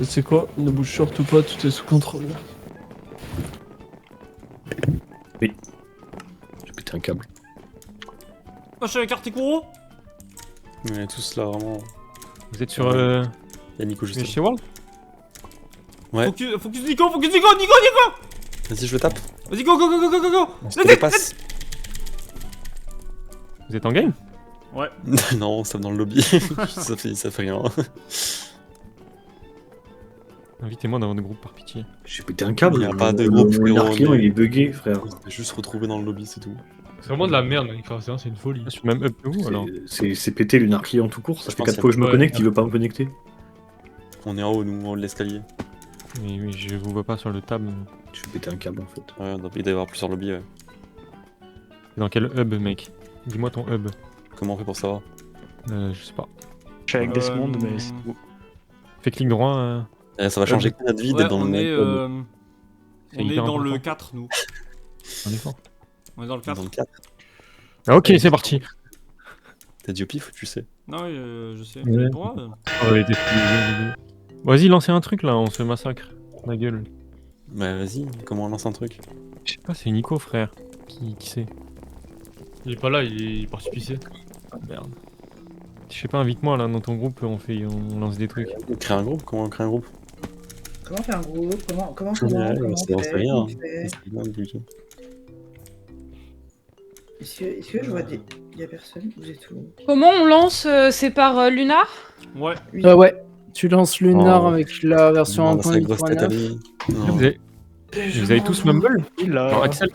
C'est quoi? Ne bouge surtout pas, tout est sous contrôle. J'ai pété un câble. Ah, je suis avec Artikuro. On est tous là vraiment. Vous êtes sur Il y a Nico juste Mystery là. World? Ouais. Focus Nico, Nico. Vas-y, je le tape. Vas-y, go. On se dépasse. Vous êtes en game? Ouais. Non, on se tape dans le lobby. ça fait rien. Invitez-moi dans votre groupe par pitié. J'ai pété un câble. Il y a pas de groupe, frérot, L'archéon, mais- il est bugué, frère. On s'est juste retrouvé dans le lobby, c'est tout. C'est vraiment de la merde, Minecraft, c'est une folie. Je suis même up que vous alors. C'est pété Lunar Client tout court. Ça Je fait pense 4 fois que je me ouais. connecte, il veut pas me connecter. On est en haut, nous, en haut de l'escalier. Mais je vous vois pas sur le tab. J'ai pété un câble en fait. Ouais, il doit y avoir plusieurs lobbies, ouais. Dans quel hub, mec? Dis-moi ton hub. Comment on fait pour savoir? Je sais pas. Je suis avec Desmond, mais c'est tout. Fais clic droit. Ça va changer notre vie Ouais, d'être dans on le est, même C'est on est hyper dans le important. 4, nous. Un effort. On est dans le 4. dans le 4. Ah, ok, c'est parti. T'as dit au pif ou tu sais? Non, je sais. Ouais. Droit, Vas-y, lancez un truc là, on se massacre. Ma gueule. Bah vas-y, comment on lance un truc? Je sais pas, c'est Nico, frère. Qui c'est? Il est pas là, il est parti pisser. Ah merde. Je sais pas, invite-moi là dans ton groupe, on lance des trucs. Créer un groupe? Comment on crée un groupe? Comment faire un groupe? Comment Ouais, comment c'est on fait rien. Comment on fait C'est rien du tout. Est-ce que je vois des... Y'a personne? Vous êtes où? Comment on lance C'est par Lunar? Ouais. Oui. Ouais, tu lances Lunar Oh. avec la version Non, c'est la grosse tête à 1.8.9. lui. Non. Vous avez tous Mumble? Il Alors, a... Axel,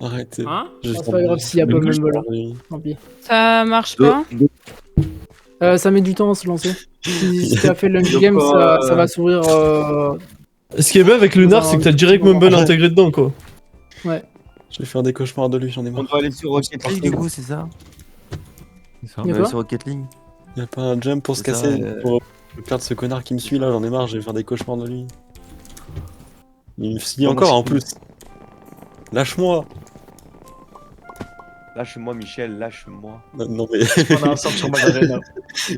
Arrêtez. Hein? C'est pas grave s'il y a pas Mumble là, tant pis. Ça marche pas. Ça met du temps à se lancer. Si t'as fait le game, ça va s'ouvrir. Ce qui est bien avec Lunar, c'est que t'as direct Mumble intégré dedans, quoi. Ouais. Je vais faire des cauchemars de lui, j'en ai On marre. doit aller sur Rocket League du coup, c'est ça? c'est ça. Y a On va quoi aller sur Rocket League. Y'a pas un jump pour se C'est ça, casser, pour perdre ce connard qui me suit là, j'en ai marre, je vais faire des cauchemars de lui. Il me suit encore en plus. Lâche-moi. Lâche-moi Michel, lâche-moi. Non mais, On a un sort sur Magdalena.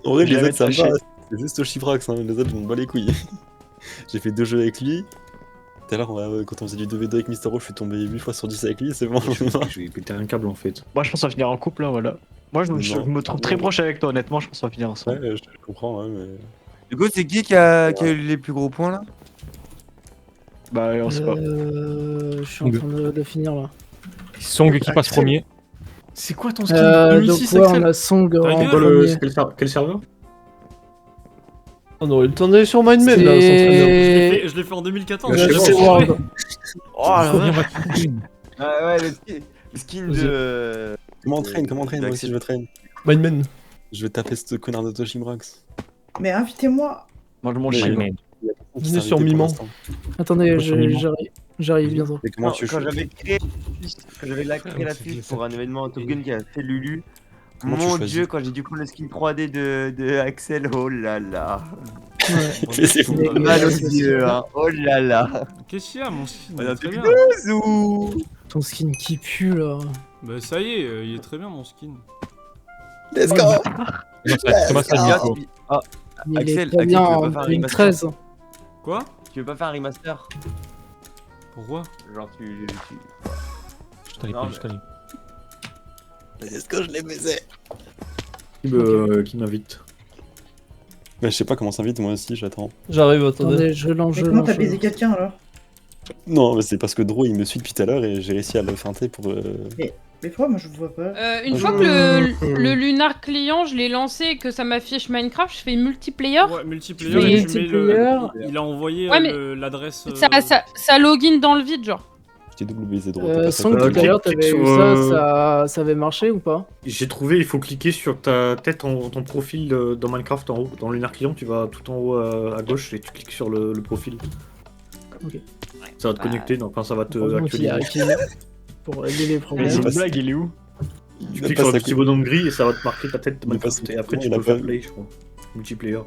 en vrai Je les l'avais autres ça me lâché. va, c'est juste Chibrax, hein. Les autres je m'en bats les couilles. J'ai fait 2 jeux avec lui. Tout à l'heure quand on faisait du 2v2 avec Mister O, je suis tombé 8 fois sur 10 avec lui, c'est bon. J'ai pété un câble en fait. Moi je pense qu'on va finir en couple là, voilà. Moi je Non. me trouve très proche avec toi, honnêtement, je pense qu'on va finir ensemble. Ouais, je comprends, ouais, mais... Du coup, c'est qui a eu les plus gros points là? Bah, on sait pas. Je suis en train de finir là. Song qui passe premier. C'est quoi ton skin Donc 2006, ouais, Axel? on a Song en gueule. premier. Quel serveur? On aurait le temps d'aller sur Mindman là, s'entraîner. Je l'ai fait en 2014. Ouais, j'ai je jamais sais joué. World. Oh la Faut bien vache. va- Ouais, le skin de. Comment on traîne, moi aussi je veux traîne. Mindman. Je vais taper ce connard de Toshibrax. Mais invitez-moi. Mange mon Mais- chien. Venez sur Miman. Attendez, Absolument. j'arrive bientôt. Et comment tu Quand joues j'avais créé la fiche pour un événement Top Gun qui a fait Lulu. Comment tu Mon choisis dieu, quand j'ai dû prendre le skin 3D de Axel, oh là là. Ouais. C'est fou. Mais- Mal aux c'est yeux, hein. Oh là là. Qu'est-ce qu'il y a, mon skin? On Il a est très plus bien. de zou. Ton skin qui pue là. Bah, ça y est, il est très bien, mon skin. Let's go. Non, ça commence à Nico. Ah, Il Axel, est très Axel, bien tu veux en pas faire un 2013. Quoi? tu veux pas faire un remaster? Pourquoi? Genre tu... Je t'arrive Non, pas, je t'arrive. Let's go, je l'ai baisé. Qui m'invite? Bah je sais pas comment ça vite, moi aussi j'attends. J'arrive, attendez. Attendez, je lance, Mais je comment lance. t'as baisé quelqu'un alors? Non, mais c'est parce que Dro il me suit depuis tout à l'heure et j'ai réussi à le feinter pour... Mais pourquoi moi je vous vois pas? Une fois que le Lunar client, je l'ai lancé et que ça m'affiche Minecraft, je fais multiplayer. Ouais, multiplayer, fais et tu mets multiplayer. il a envoyé Ouais, mais l'adresse. Ça login dans le vide, genre. Je t'ai double baisé Dro. t'as pas Song, ça. tout à l'heure, clique t'avais eu sur, ça avait marché ou pas? J'ai trouvé, il faut cliquer sur ta tête, ton profil dans Minecraft en haut. Dans Lunar Client, tu vas tout en haut à gauche et tu cliques sur le profil. Ok. Ça va te connecter, non, enfin ça va te Heureusement qu'il y actualiser. a Akil pour régler les Mais problèmes. c'est une pas- blague, il est où? Tu Il cliques a sur pas le petit sa- bonhomme gris et ça va te marquer ta tête de Il a pas Minecraft. sa- Et après tu il a peux faire pas- play, je crois. Multiplayer.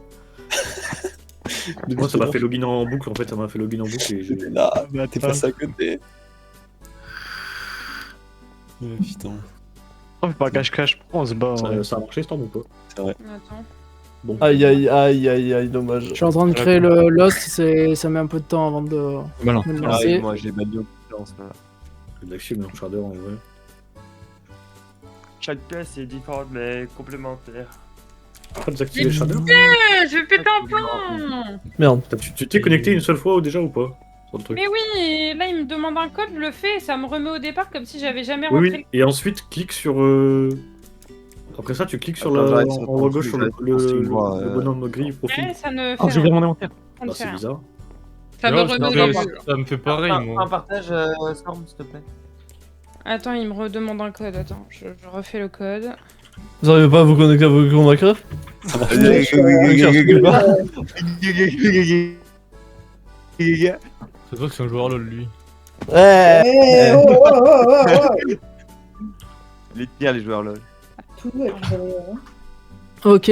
Moi ça m'a fait login en boucle en fait, ça m'a fait login en boucle et j'ai... Là, t'es passé à côté. Putain. On fait pas cache-cache, on se bat. Ça a marché ce temps ou pas? Attends. Bon. Aïe aïe aïe aïe aïe, dommage. Je suis en train de créer le Lost, ça met un peu de temps avant de Malin. me Ah, lancer. moi j'ai banni au confiance là. C'est de l'action dans Shader en vrai. Chaque pièce est différente mais complémentaire. Pas désactiver Shader. Je vais péter un plomb. Merde. Tu t'es connecté une seule fois déjà ou pas sur le truc? Mais oui, là il me demande un code, je le fais et ça me remet au départ comme si j'avais jamais Oui, rentré. oui. Et ensuite, clique sur. Après ça, tu cliques sur Attends, la j'arrive en sur haut à ton gauche truc, sur j'arrive sur ton stream, moi, le bonhomme gris Le profil. Ouais, ça ne fait Oh, j'ai ouvert rien. mon inventaire. Ça ne Ah, fait c'est rien. bizarre. Ça me Ouais, remet ça me fait pareil, moi. Un partage, Storm, s'il te plaît. Attends, il me redemande un code. Attends, je refais le code. Vous arrivez pas à vous connecter à vos comptes Minecraft? C'est toi que c'est un joueur LOL, lui. Ouais. Eh, oh, oh, oh, oh, oh. Les pires, les joueurs LOL. Tout avec hein. Ok.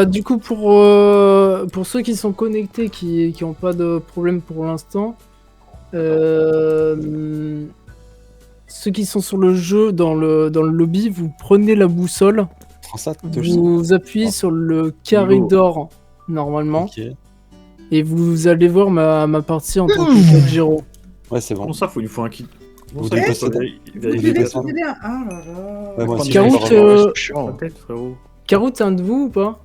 Du coup, pour ceux qui sont connectés, qui n'ont pas de problème pour l'instant, ceux qui sont sur le jeu, dans le lobby, vous prenez la boussole, Prends ça, vous appuyez sur le carré d'or, normalement, Ok. et vous allez voir ma partie en tant que Kalgiro. Ouais, c'est bon. Comment ça, il faut un kit. Comment Vous ça, il dépassez faut bien. il Vous va- devez dépassez sauter bien. Ah là là. Ouais, moi aussi, Caroute, je vais pas rejoindre. Chiant, tête, frérot. Caroute, c'est un de vous ou pas?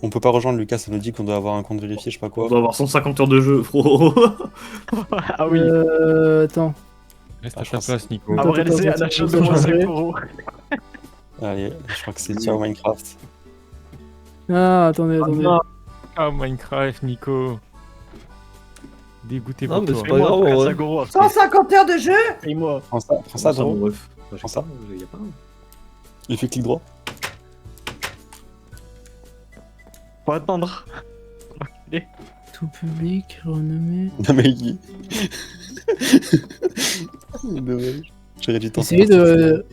On peut pas rejoindre Lucas, ça nous dit qu'on doit avoir un compte vérifié, je sais pas On quoi. doit avoir 150 heures de jeu, frérot. Ah oui. Attends. Reste Ah, à je ta pense- place, Nico. Attends, attends, à la attends, chose attends, de moins je vais- 5 euros. Allez, je crois que c'est sur Minecraft. Ah, attendez, attendez. Ah, Minecraft, Nico. Dégoûté Non, pour mais toi. c'est pas grave, en vrai. 150 heures de jeu. Paye-moi. Prends ça, Bon, Jean. bref. Prends ça. Il y a pas. Il fait clic droit. Faut attendre. Tout public, renommé. Non, mais il. Dommage. J'aurais dû tenter. Essayez de.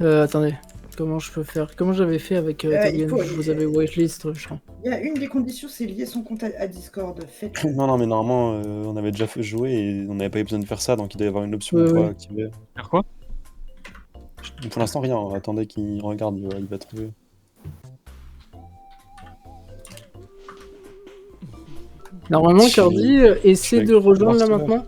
Attendez. Comment je peux faire? Comment j'avais fait avec il Tagen? faut- Je vous avais whitelist, je crois. Il y a une des conditions, c'est lier son compte à Discord. Faites. Non, mais normalement, on avait déjà fait jouer et on n'avait pas eu besoin de faire ça, donc il doit y avoir une option Ouais, pour ouais. activer. Faire quoi? Pour l'instant, rien. Attendez qu'il regarde, il va trouver. Normalement, Cardi, essaie vais de rejoindre là voir maintenant.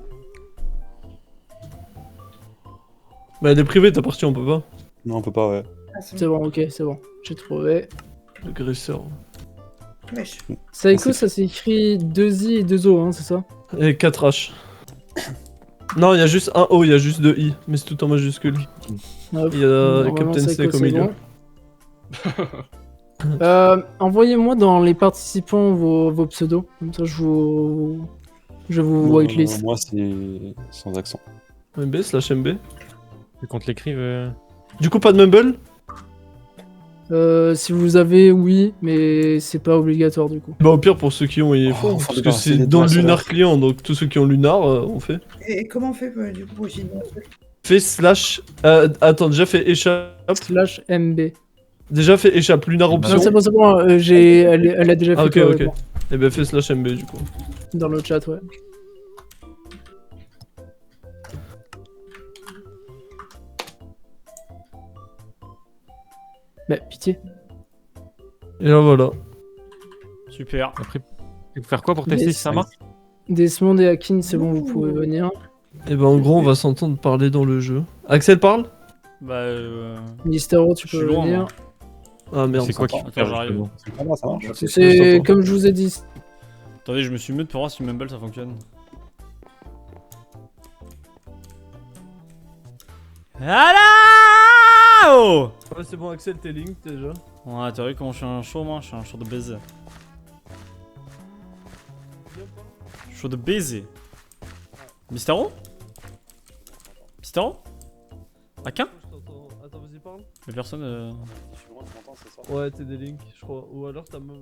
Bah, elle est privée ta partie, on peut pas. Non, on peut pas, ouais. Ah, c'est C'est bon, ok, c'est bon. J'ai trouvé. Agresseur. Wesh. Saiko, ça s'écrit 2i et 2o, hein, c'est ça? Et 4 H. Non, il y a juste un O, il y a juste 2 I, mais c'est tout en majuscule. Hop. Il y a Normalement, Captain Saiko, Snake au c'est milieu. bon. Envoyez-moi dans les participants vos pseudos, comme ça je vous whitelist. Moi, c'est sans accent. MB/MB. Tu comptes l'écrire Du coup, pas de Mumble? Si vous avez, oui, mais c'est pas obligatoire du coup. Bah, au pire, pour ceux qui ont, il Oh, faut. faut Parce que débarrasser c'est les dans doigts, le ça Lunar va. client, donc tous ceux qui ont Lunar, on fait. Et comment on fait du coup pour essayer de lancer? Fait slash. Attends, déjà fait échappe. Slash MB. Déjà fait échappe Lunar Non, option. c'est bon, elle a déjà fait Ah, ok, que- ok. Et ben, fait slash MB du coup. dans le chat, ouais. Bah, pitié. Et là, voilà. Super. Après, il faut faire quoi pour tester Yes. si ça marche? Desmond et Akin, c'est bon, vous pouvez venir. Et ben, en gros, on va s'entendre parler dans le jeu. Axel parle? Bah, Mystero, tu je peux suis loin, venir. moi. Ah merde. C'est quoi qui Attends, j'arrive. C'est pas mal, ça marche. C'est comme je vous ai dit. Attendez, je me suis mute pour voir si Mumble ça fonctionne. Hello! Ouais, c'est bon, Axel, t'es link déjà. Ouais, t'as vu comment je suis un show, moi? Je suis un show de baiser. Show de baiser. Mystero? Mystero? Akin? Attends, vas-y, parle. Mais personne. Je suis loin, tu m'entends, c'est ça? Ouais, t'es des links, je crois. Ou alors t'as même.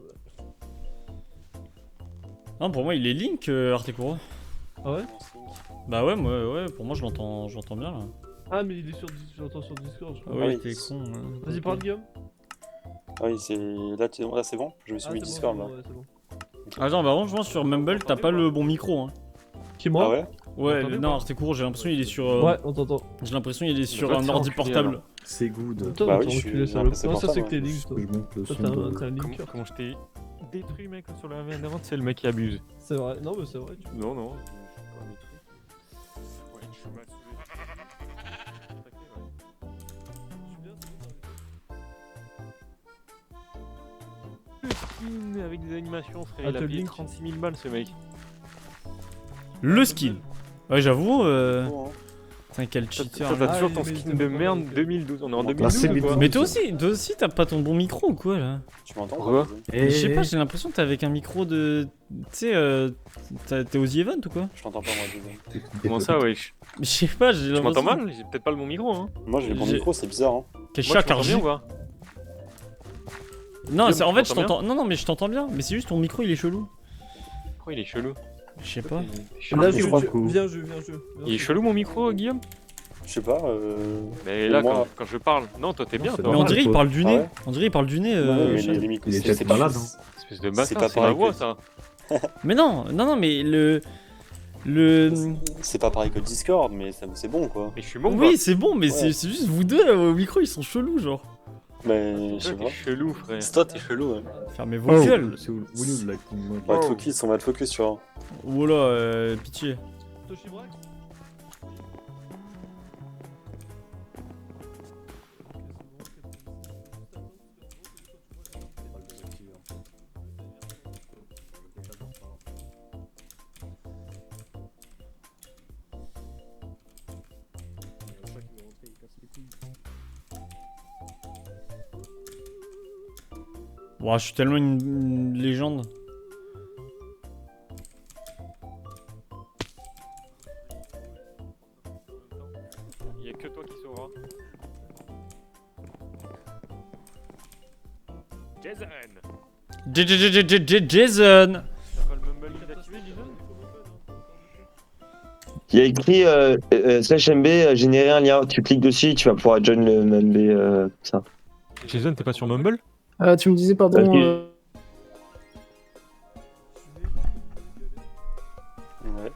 Non, pour moi, il est Link, Artekuro. Ah ouais? Bah ouais, ouais, pour moi, je l'entends bien là. Ah, mais il est sur, j'entends sur Discord, je Ah crois. oui, oui. t'es con. hein. Vas-y, parle, Guillaume. Ah oui, c'est. Là, c'est bon. Je me suis Ah, mis c'est Discord bon, là. ouais, c'est bon. Ah, genre, bah, je pense sur Mumble, t'as pas le bon micro. Hein. Qui, moi? Ah ouais? Ouais, entendez non, pas Artecourt, j'ai l'impression qu'il est sur. Ouais, on t'entend. J'ai l'impression qu'il est sur toi, un t'es ordi enculé, portable. alors. C'est good. Toi, Bah t'es oui, je suis- enculé, j'ai salope. l'impression Non, pour ça ça, c'est moi. que t'es Link, toi. Je monte le Toi, son t'as de... t'as un Comment, linker. comment je t'ai détruit, mec, sur la V1, c'est le mec qui abuse. C'est vrai, non, mais c'est vrai. Non, non. Je suis pas détruit. Ouais, je suis mal saoulé. Avec des animations, frère. Ah, Il a te payé link. 36 000 balles, ce mec. Le skin. Ouais, j'avoue. Bon, hein. Putain, quel Toi, cheater. t'as là. toujours Ah, ton mais skin t'as de pas merde avec, 2012. On est en Là, 2012 c'est ou quoi Mais toi aussi, t'as pas ton bon micro ou quoi là? Tu m'entends Pourquoi Mais je sais pas, j'ai l'impression que t'es avec un micro de. Tu sais, t'es aux The Event ou quoi? Je t'entends pas, moi, désolé. Comment ça, wesh? Je sais pas, j'ai Tu l'impression. m'entends mal? J'ai peut-être pas le bon micro, hein. Moi, j'ai le bon J'ai- micro, c'est bizarre, hein. Quel Moi, chat tu m'entends bien Cargi. ou pas? Non, Guillaume, en fait, tu je m'entends t'entends. Non, non, mais je t'entends bien. Mais c'est juste ton micro, il est chelou. Pourquoi il est chelou? Je sais pas. Là, je je crois que- viens, je. Il est chelou mon micro, Guillaume? Je sais pas, Mais Et là, moi- quand je parle. Non, toi t'es bien, c'est toi. Mais on normal, dirait il quoi. parle du Ah nez. ouais On dirait il parle du nez. non, mais Chad. les micros, Il est c'est peut-être malade, hein. Espèce de C'est bâtard, pas c'est ma pareil voix que- ça. Mais non, non, non, mais le. C'est pas pareil que Discord, mais c'est bon, quoi. Mais je suis bon, Oui, c'est bon, mais Ouais. c'est juste vous deux au micro, ils sont chelous, genre. Mais je sais T'es pas. chelou, frère. C'est toi, t'es chelou, ouais. Fermez vos gueules. C'est où le l'acting, moi. On va te focus, on va te focus sur. Oh là, pitié. Toshibrak. Ouah, je suis tellement une légende. Il y a que toi qui sauras. Jason! Jason. T'as pas le mumble désactivé, Jason? Il y a écrit /MB, générer un lien. Tu cliques dessus, tu vas pouvoir join le MB, ça. Jason, t'es pas sur Mumble? Tu me disais, pardon. Ok. Ouais.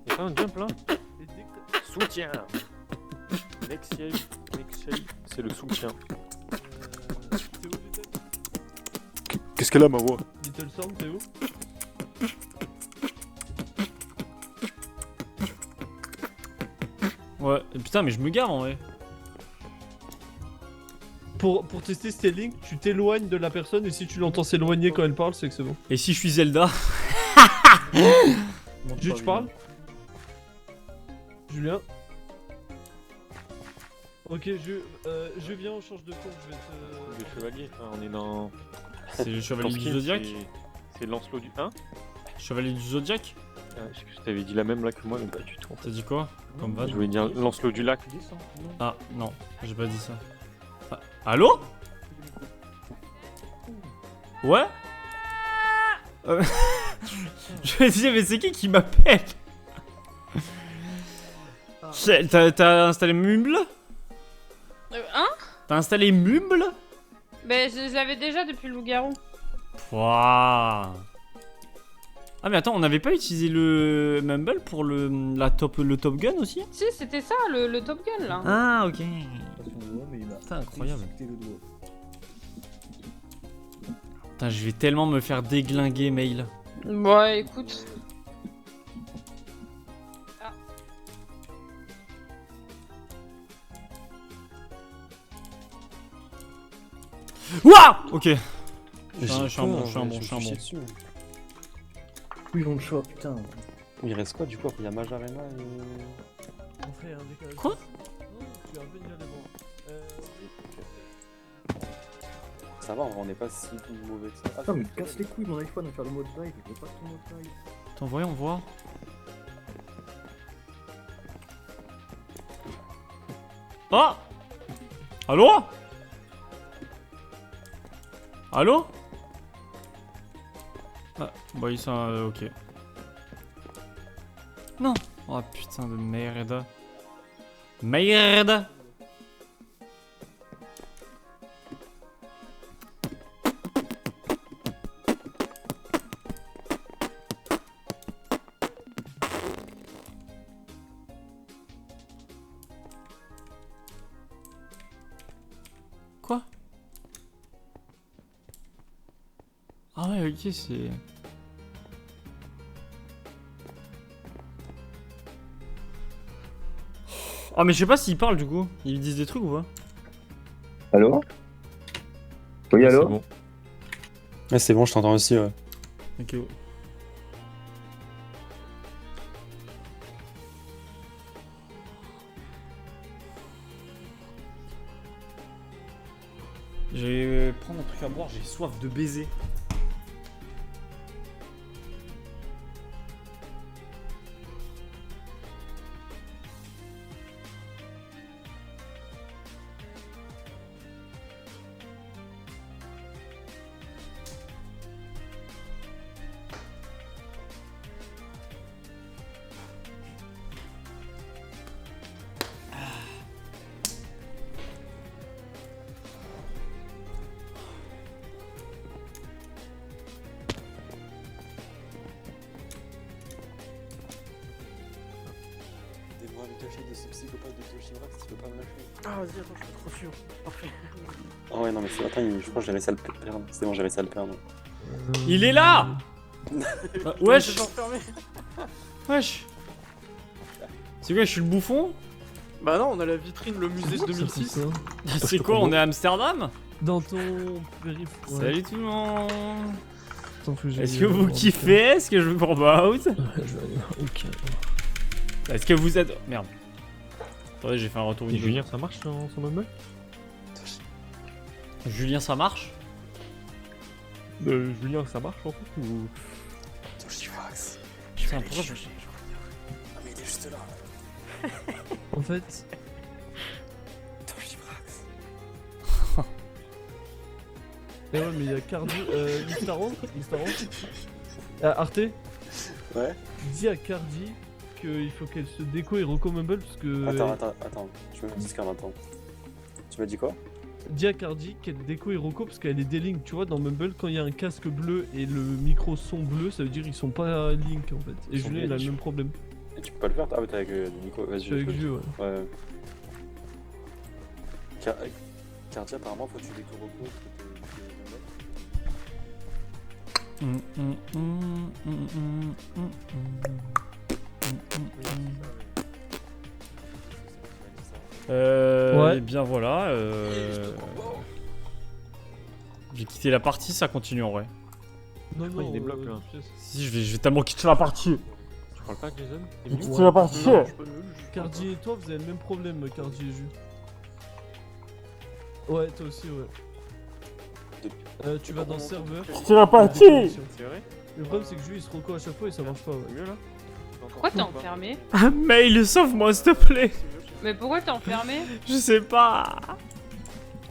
Y'a pas un jump là? Soutien! Next shave, c'est le soutien. Qu'est-ce qu'elle a ma voix? Little Sound, t'es où? Ouais, putain, mais je me gare en vrai. Pour tester si t'es Link, tu t'éloignes de la personne et si tu l'entends s'éloigner quand elle parle, c'est que c'est bon. Et si je suis Zelda? Juste tu parles? Julien? Ok, je viens, on change de compte, je vais te... Le chevalier, enfin, on est dans. C'est le chevalier Ton du skin, Zodiac? C'est Lancelot du 1? Chevalier du Zodiac? Je t'avais dit la même là que moi, mais pas du tout. T'as dit quoi? Comme van? Je voulais dire Lancelot du lac. Ah, non, j'ai pas dit ça. Ah, allô? Ouais? Je me disais, mais c'est qui m'appelle? T'as installé Mumble? Hein? T'as installé Mumble? Ben, je l'avais déjà depuis le loup-garou. Pouah. Ah mais attends, on n'avait pas utilisé le Mumble pour le Top Gun aussi? Si, c'était ça, le Top Gun, là. Ah ok. Putain, incroyable. Putain, je vais tellement me faire déglinguer, mail. Ouais, écoute. Ah. Ouah. Ok. Je suis un bon. Oui, on le choix, putain. Il reste quoi du coup après? Il y a Majarena et. On fait un décalage. Quoi? Non, tu vas venir devant. Ça va, on n'est pas si mauvais que ça. Ah, Attends, mais casse les couilles, mon iPhone, à faire le mode live. Je veux pas ton mode live. Attends, voyons voir. Oh! Allô? Allô? Ah, bah ils sont... ok. Non! Oh putain de merde. Merde! Quoi? Ah ouais, ok, c'est... Ah mais je sais pas s'ils parlent du coup. Ils disent des trucs ou pas? Allô? Oui, allô? C'est bon. Ouais, c'est bon, je t'entends aussi, ouais. Ok. Je vais prendre un truc à boire, j'ai soif de baiser. Dis-moi le cachet de ce psychopathe de Toshirak, si tu peux pas me lâcher. Ah, vas-y, attends, je suis trop sûr. Parfait. Ah ouais, non, mais c'est... Attends, je crois que j'ai réussi à le perdre. C'est bon, j'ai réussi à le perdre. Il est là. Wesh. Wesh. C'est quoi, je suis le bouffon? Bah non, on a la vitrine, le musée de 2006. C'est quoi, on est à Amsterdam? Dans ton périph'. ouais. Salut tout le monde. Attends, faut que j'aille, Est-ce que vous voir kiffez? Est-ce que je vous prends pas out? le cas. Ouais, je vais aller. Ok. Est-ce que vous êtes... Merde. Attendez, j'ai fait un retour Et vidéo. Julien, ça marche sur son meuble? Julien, ça marche? Julien, ça marche en fait ou... Putain, pourquoi je... Ah, mais il est juste là. En fait. Eh ouais, mais il y a Cardi. Listaron. Arte, Ouais. dis à Cardi qu'il faut qu'elle se déco et Rocco Mumble parce que. Attends. Je me Discord maintenant. Tu m'as dit quoi? Dis à Cardi qu'elle déco et Rocco parce qu'elle est déligne. Tu vois, dans Mumble, quand il y a un casque bleu et le micro son bleu, ça veut dire qu'ils sont pas link en fait. Et Ils sont Julien, il a le link. même problème. Et tu peux pas le faire? Ah, mais t'es avec Nico, vas-y. Je suis avec Julien, ouais. Ouais. Cardi, apparemment, faut que tu découvres au cours. Et bien voilà. J'ai quitté la partie, ça continue en vrai. Non, il débloque, là. Si, je vais tellement quitter la partie. Tu parles pas avec Jason? Je vais quitter la partie. Cardi et toi, vous avez le même problème, Cardi et Jus. Ouais, toi aussi, ouais. Tu vas dans serveur. Quitter la partie. C'est vrai? Le problème, c'est que Jus il se reco à chaque fois et ça marche pas, ouais. Mieux là? Pourquoi t'es enfermé? Ah, Mail, sauve-moi s'il te plaît. Mais pourquoi t'es enfermé? Je sais pas.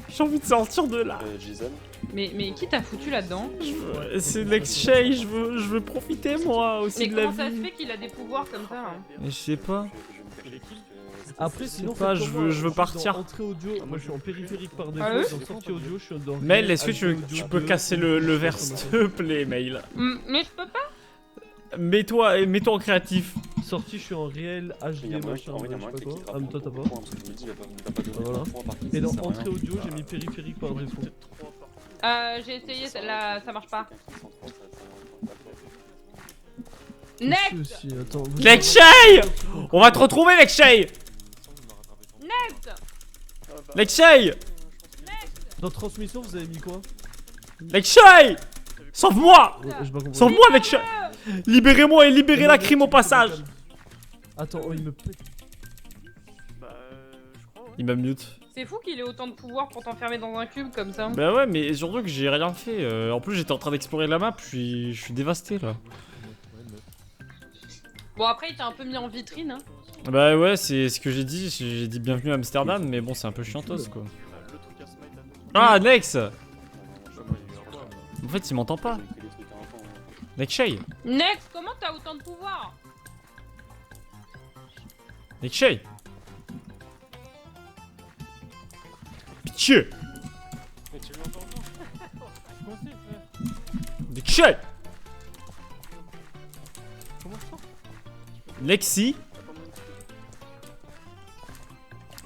J'ai envie de sortir de là. Jason? Mais qui t'a foutu là-dedans? C'est l'exchange, je veux profiter moi aussi Mais de la comment ça se vie. fait qu'il a des pouvoirs comme ça hein? Mais je sais pas. Après, sinon, pas, faites je comme veux- moi, je veux suis partir. Dans entrée audio, moi je suis en périphérique par défaut, Ah ouais dans sortie audio, je suis dans. Mail, est-ce que réel, tu HD peux audio, casser le verre s'il te plaît, Mail? Mais je peux pas? Mets-toi en créatif. Sortie, je suis en réel HD, machin, je sais pas quoi. Ah, mais toi t'as pas. Voilà. Et dans entrée audio, j'ai mis périphérique par défaut. J'ai essayé, celle-là, ça marche pas. Next! Aussi, attends, vous- Lexhay! On va te retrouver, Lexhay! Next! Lexhay! Dans transmission, vous avez mis quoi? Lexhay! Sauve-moi! Ouais, j'ai pas compris. Sauve-moi, Lexhay! Libérez-moi et libérez la crime au passage! Attends, oh, il me pète. Bah, je crois, ouais. Il m'a mute. C'est fou qu'il ait autant de pouvoir pour t'enfermer dans un cube comme ça. Bah ouais, mais surtout que j'ai rien fait. En plus, j'étais en train d'explorer la map, je suis dévasté là. Bon, après, il t'a un peu mis en vitrine. Hein. Bah ouais, c'est ce que j'ai dit. J'ai dit bienvenue à Amsterdam, mais bon, c'est un peu chiantos quoi. Le truc à smite à nous. Ah, Lex! Bah, moi, j'ai eu un quoi, En fait, il m'entend pas. Lexhay! Next, comment t'as autant de pouvoir? Lexhay! Pitié! Mais tu m'entends pas? Lexhay! Comment ça? Lexi?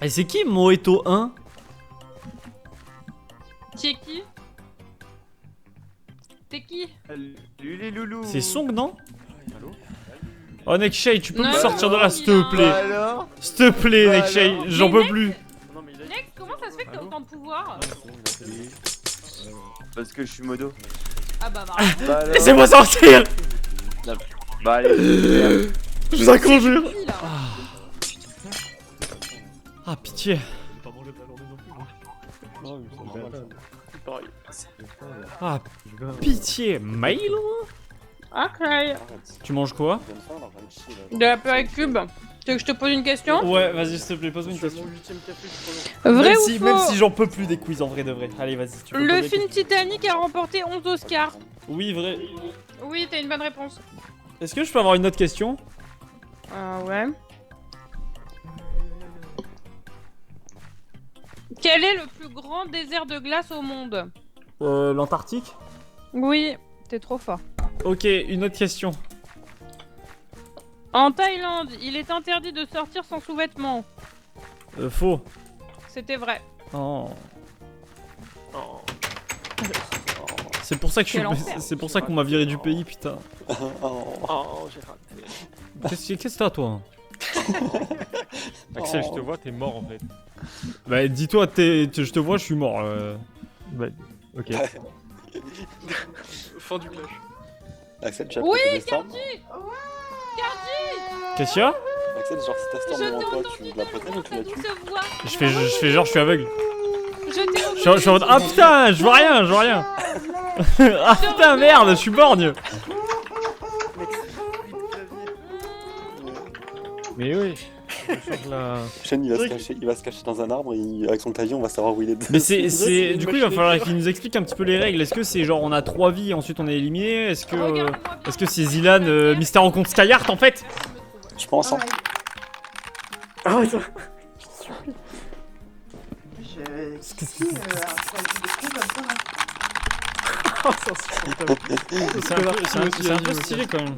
Et c'est qui Moeto 1? Tu es qui? T'es qui? Salut les loulous. C'est Song, non? Allô? Oh, Nexshay, tu peux Non, me sortir de là, s'il te il a- plaît? Alors? S'il te plaît, Bah Nexshay, alors. j'en Mais peux Nex- plus. Non, mais il a... Nex, comment ça se fait que t'as autant de pouvoir? Parce que je suis modo. Ah bah, Bah alors. Laissez-moi sortir! Bah allez. Je vous en conjure! qui là? Ah, pitié. J'ai pas mangé de la journée non plus. moi. Non, mais c'est normal. Pareil. Ah, pitié. Mail? Ok. Tu manges quoi? De la purée de cube. Tu veux que je te pose une question? Ouais, vas-y, s'il te plaît, pose-moi une C'est question. mon 8ème café, je crois. Vrai Même ou si, faux? même si j'en peux plus des quiz en vrai de vrai. Allez, vas-y, tu peux Le poser film des questions. Titanic a remporté 11 Oscars. Oui, vrai. Oui, t'as une bonne réponse. Est-ce que je peux avoir une autre question? Ouais. Quel est le plus grand désert de glace au monde? L'Antarctique? Oui, t'es trop fort. Ok, une autre question. En Thaïlande, il est interdit de sortir sans sous-vêtements. Faux. C'était vrai. Oh. Oh. C'est pour ça que je Quel suis. enfer. C'est pour ça qu'on m'a viré du pays, putain. Oh, j'ai raté. Qu'est-ce que t'as, toi? Axel, je te vois, t'es mort en fait. Bah, dis-toi, je te vois, je suis mort. Bah, ok. Fin du clash. Axel, tu as Oui, pété les storms Qu'est-ce qu'il y a? Axel, genre, si t'as storm Je devant t'ai toi, entendu tu la protèges ou tu la tues? douce voix. Je fais genre, je suis aveugle. Je t'ai Je suis en mode. Ah putain, je vois rien, je vois rien. Ah putain, merde, je suis borgne. Mais oui, je change la. Shane, il va se cacher dans un arbre et avec son clavier, on va savoir où il est. Mais c'est. Du coup, il va falloir qu'il nous explique un petit peu les règles. Est-ce que c'est genre on a 3 vies et ensuite on est éliminé? Est-ce que c'est Zilan, Mystère en compte Skyheart en fait? Je pense, hein. Ah ouais, ça. C'est un peu stylé quand même.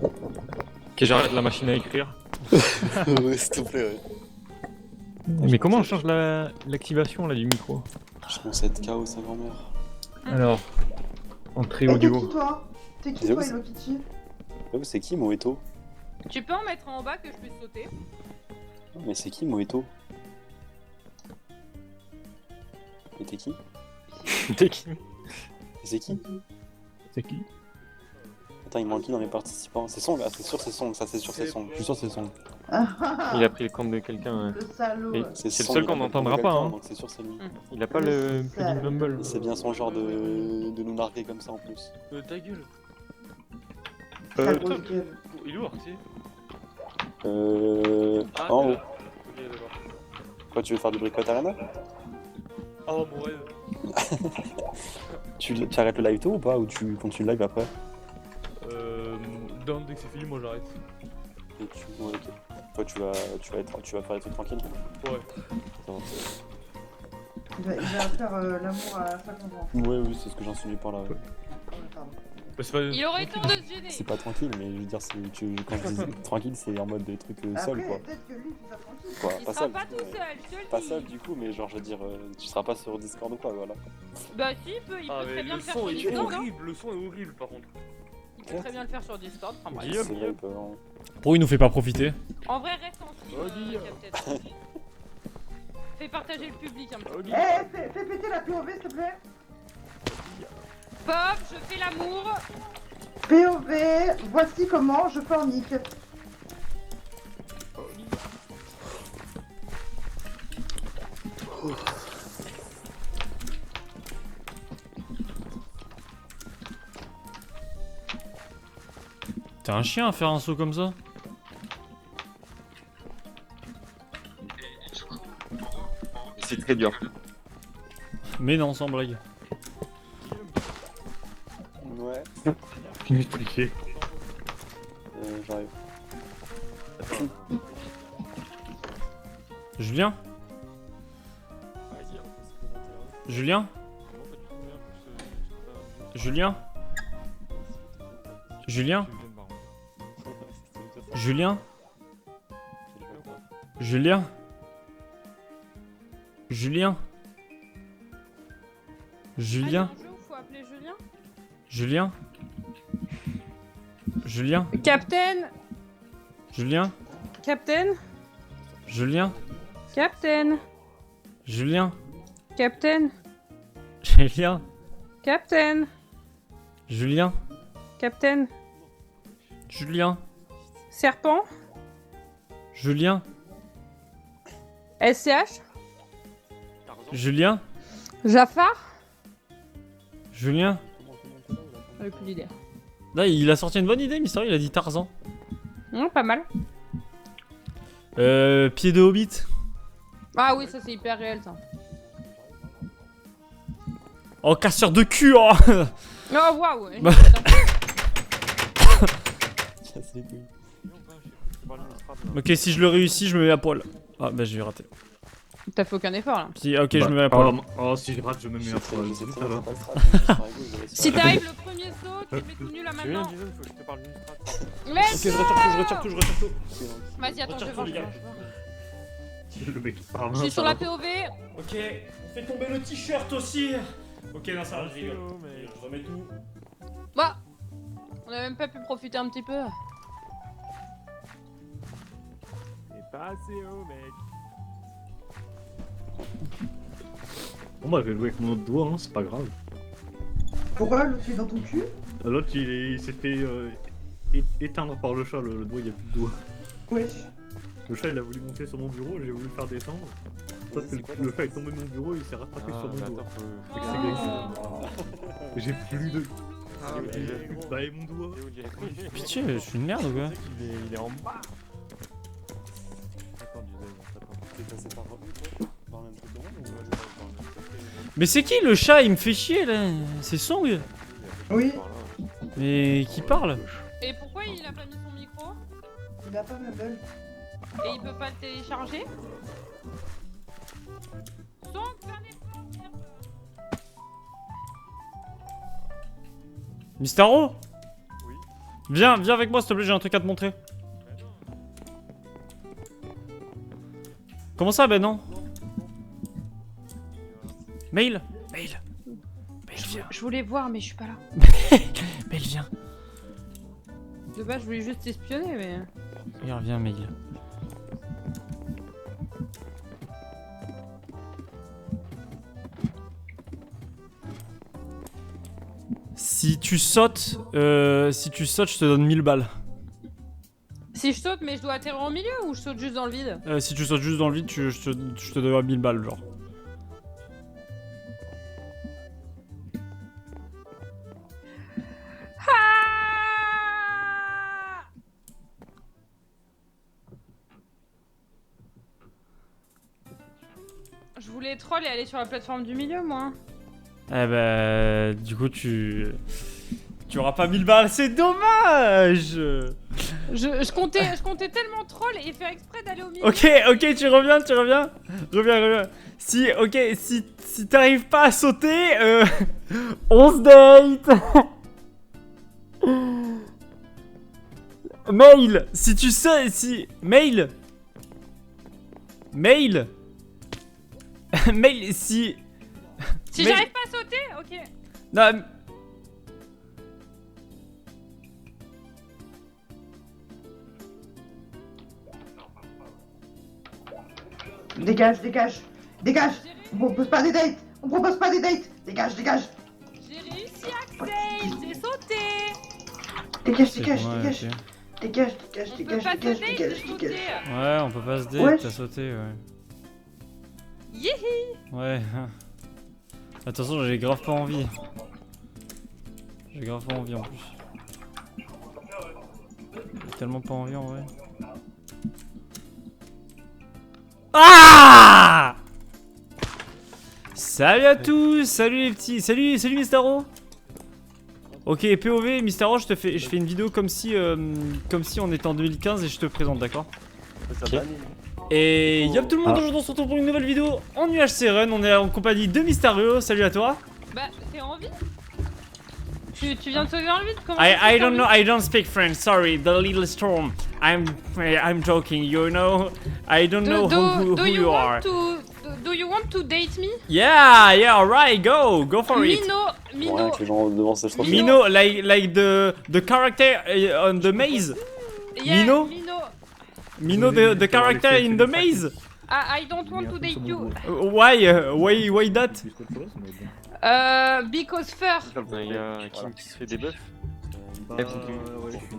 Ok, j'arrête la machine à écrire. Ouais, s'il te plaît, ouais. Mais comment on change l'activation là du micro? Je pense être KO sa grand-mère. Alors, entrée T'es audio. qui toi? T'es qui J'avoue, toi, c'est- Hello Kitty? C'est qui Moeto? Tu peux en mettre en bas que je puisse sauter? Mais c'est qui Moeto? Et t'es qui? T'es qui? Et c'est qui? C'est qui? Attends, il manque qui dans les participants? C'est Song, ah, c'est sûr c'est Song, ça c'est sûr c'est Song. Je suis sûr c'est Song. Il a pris le compte de quelqu'un. Le salaud. Et C'est c'est le Song, seul il qu'on a pas n'entendra de pas, quelqu'un, hein. Donc c'est sûr c'est lui. Il a pas le plugin Mumble. C'est bien son genre de nous narguer comme ça en plus. Ta gueule. Sa top. grosse gueule. Il est où, Artie? Ah, En t'es haut. là. Ok, d'accord. Quoi, tu veux faire du bricot Arena? Oh, mon rêve. Tu arrêtes le live tôt ou pas? Ou tu continues le live après? Dès que c'est fini, moi j'arrête. Et ouais, ok. Toi tu vas faire des trucs tranquilles? Ouais. Ça va. Il va faire l'amour à 50 ans. Ouais, oui, c'est ce que j'insinue par là. Ouais. Pardon. Il aurait tort de se gêner. C'est pas tranquille, mais je veux dire, quand je dis tranquille, c'est en mode des trucs seul quoi. Après, peut-être que lui, il fait ça tranquille. Quoi, Il pas sera seul. pas tout seul, je te le Pas dis. seul du coup, mais genre je veux dire, tu seras pas sur Discord ou quoi, voilà. Bah si, il peut Ah, très mais bien le le faire son sur est Discord. hein. horrible. Le son est horrible, par contre. Il peut très bien le faire sur Discord. Enfin bref. C'est vrai, il peut, hein. Pourquoi il nous fait pas profiter? En vrai, reste en stream, Oh, Guillaume. Captain. Fais partager le public un peu. Eh, fais péter la POV, s'il te plaît. Pop, je fais l'amour. POV, voici comment je fornique. T'es un chien à faire un saut comme ça? C'est très dur. Mais non, sans blague. Ouais, Fini expliquer. j'arrive. Julien? Julien? Julien? Julien? Julien? Julien? Julien. Julien. Faut appeler Julien. Julien. Julien. Captain. Julien. Captain. Julien. Captain. Julien. Captain. Julien. Captain. Julien. Captain. Julien. Serpent. Julien. SCH. Julien. Jafar. Julien. J'avais plus d'idée. Là, il a sorti une bonne idée, Mysterio, il a dit Tarzan. Non, pas mal. Pied de Hobbit. Ah oui, ça c'est hyper réel ça. Oh, casseur de cul, oh. Oh waouh. Bah. Ok, si je le réussis, je me mets à poil. Ah bah j'ai raté. T'as fait aucun effort là. Si, ok, je me mets à poil. Oh, si je rate, je me mets à poil. Si t'arrives le premier saut, tu mets tout nul là maintenant. Faut que je te parle d'une strat. Let's Ok, je retire tout. Vas-y, attends, je vais voir. les gars. Le mec parle. Je suis sur la POV. Ok, on fait tomber le t-shirt aussi. Ok, non, ça va, je rigole. Je remets tout. Bah, on a même pas pu profiter un petit peu. C'est pas assez haut, mec. Bon bah je vais jouer avec mon autre doigt, hein, c'est pas grave. Pourquoi l'autre est dans ton cul? L'autre il s'est fait éteindre par le chat, le doigt il y a plus de doigt. Wesh. Le chat il a voulu monter sur mon bureau, j'ai voulu le faire descendre. Sauf que le chat est tombé de mon bureau et il s'est rattrapé sur mon doigt. J'ai plus de... Bah et mon doigt. Pitié, je suis une merde ou quoi? Il est en bas. Mais c'est qui le chat? Il me fait chier là. C'est Song? Oui. Mais qui parle? Et pourquoi il a pas mis son micro? Il a pas Mumble. Et il peut pas le télécharger? Donc, fais un effort, merde. Mystaro? Oui. Viens avec moi s'il te plaît, j'ai un truc à te montrer. Comment ça, ben non? Mail, viens. Je voulais voir, mais je suis pas là. Mail, viens. De base, je voulais juste espionner, mais. Viens, Mail. Si tu sautes, je te donne 1000 balles. Si je saute, mais je dois atterrir au milieu ou je saute juste dans le vide? Si tu sautes juste dans le vide, je te donne 1000 balles, genre. Je voulais troll et aller sur la plateforme du milieu, moi. Eh bah, du coup, tu auras pas 1000 balles, c'est dommage. Je comptais tellement troll et faire exprès d'aller au milieu. Ok, tu reviens. Reviens. Si t'arrives pas à sauter, on se date. Mail, si tu sais, Mail, si... Si j'arrive pas à sauter, ok. Non... Dégage. On propose pas des dates. Dégage. J'ai réussi à accès, j'ai sauté. Dégage. Ouais, on peut pas se date, Ouais. t'as sauté, ouais. Yihi. Ouais. Attention, j'ai grave pas envie. En plus. J'ai tellement pas envie en vrai. Ah! Salut à tous, salut les petits, salut Mystaro. Ok, POV, Mystaro, je fais une vidéo comme si on était en 2015 et je te présente, d'accord? Et yop tout le monde, aujourd'hui on se retrouve pour une nouvelle vidéo en UHC Run, on est en compagnie de Mysterio, salut à toi. Bah, t'es en vie? Tu viens de sauter dans le vide? Comment I don't know, I don't speak French, sorry, the little storm. I'm joking, you know. I don't know who you are. do you want to date me? Yeah, yeah, alright, go for it. Bon, rien que les gens devant ça, je trouve. Mino, like the character on the maze. Yeah, Mino? Mino, the character in the maze. I don't want to date you. Why that? Because fur. Il y a Kim qui se fait des buffs.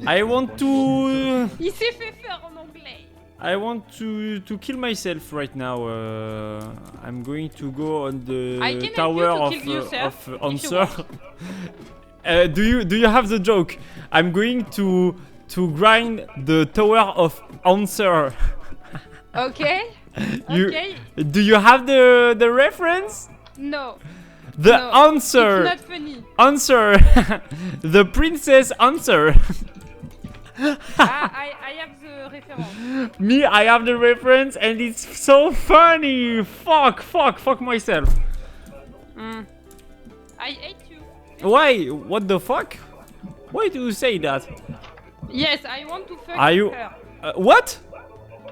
I want to. Il s'est fait faire en anglais. I want to kill myself right now. I'm going to go on the I can tower help you to of kill yourself, if you answer. Do you have the joke? I'm going to grind the tower of answer. Okay. Okay. Do you have the reference? No. The No, answer. It's not funny. Answer. The princess answer. I have the reference. Me, I have the reference and it's so funny. Fuck myself. I hate you. Why? What the fuck? Why do you say that? Yes, I want to fuck Are you? her. What?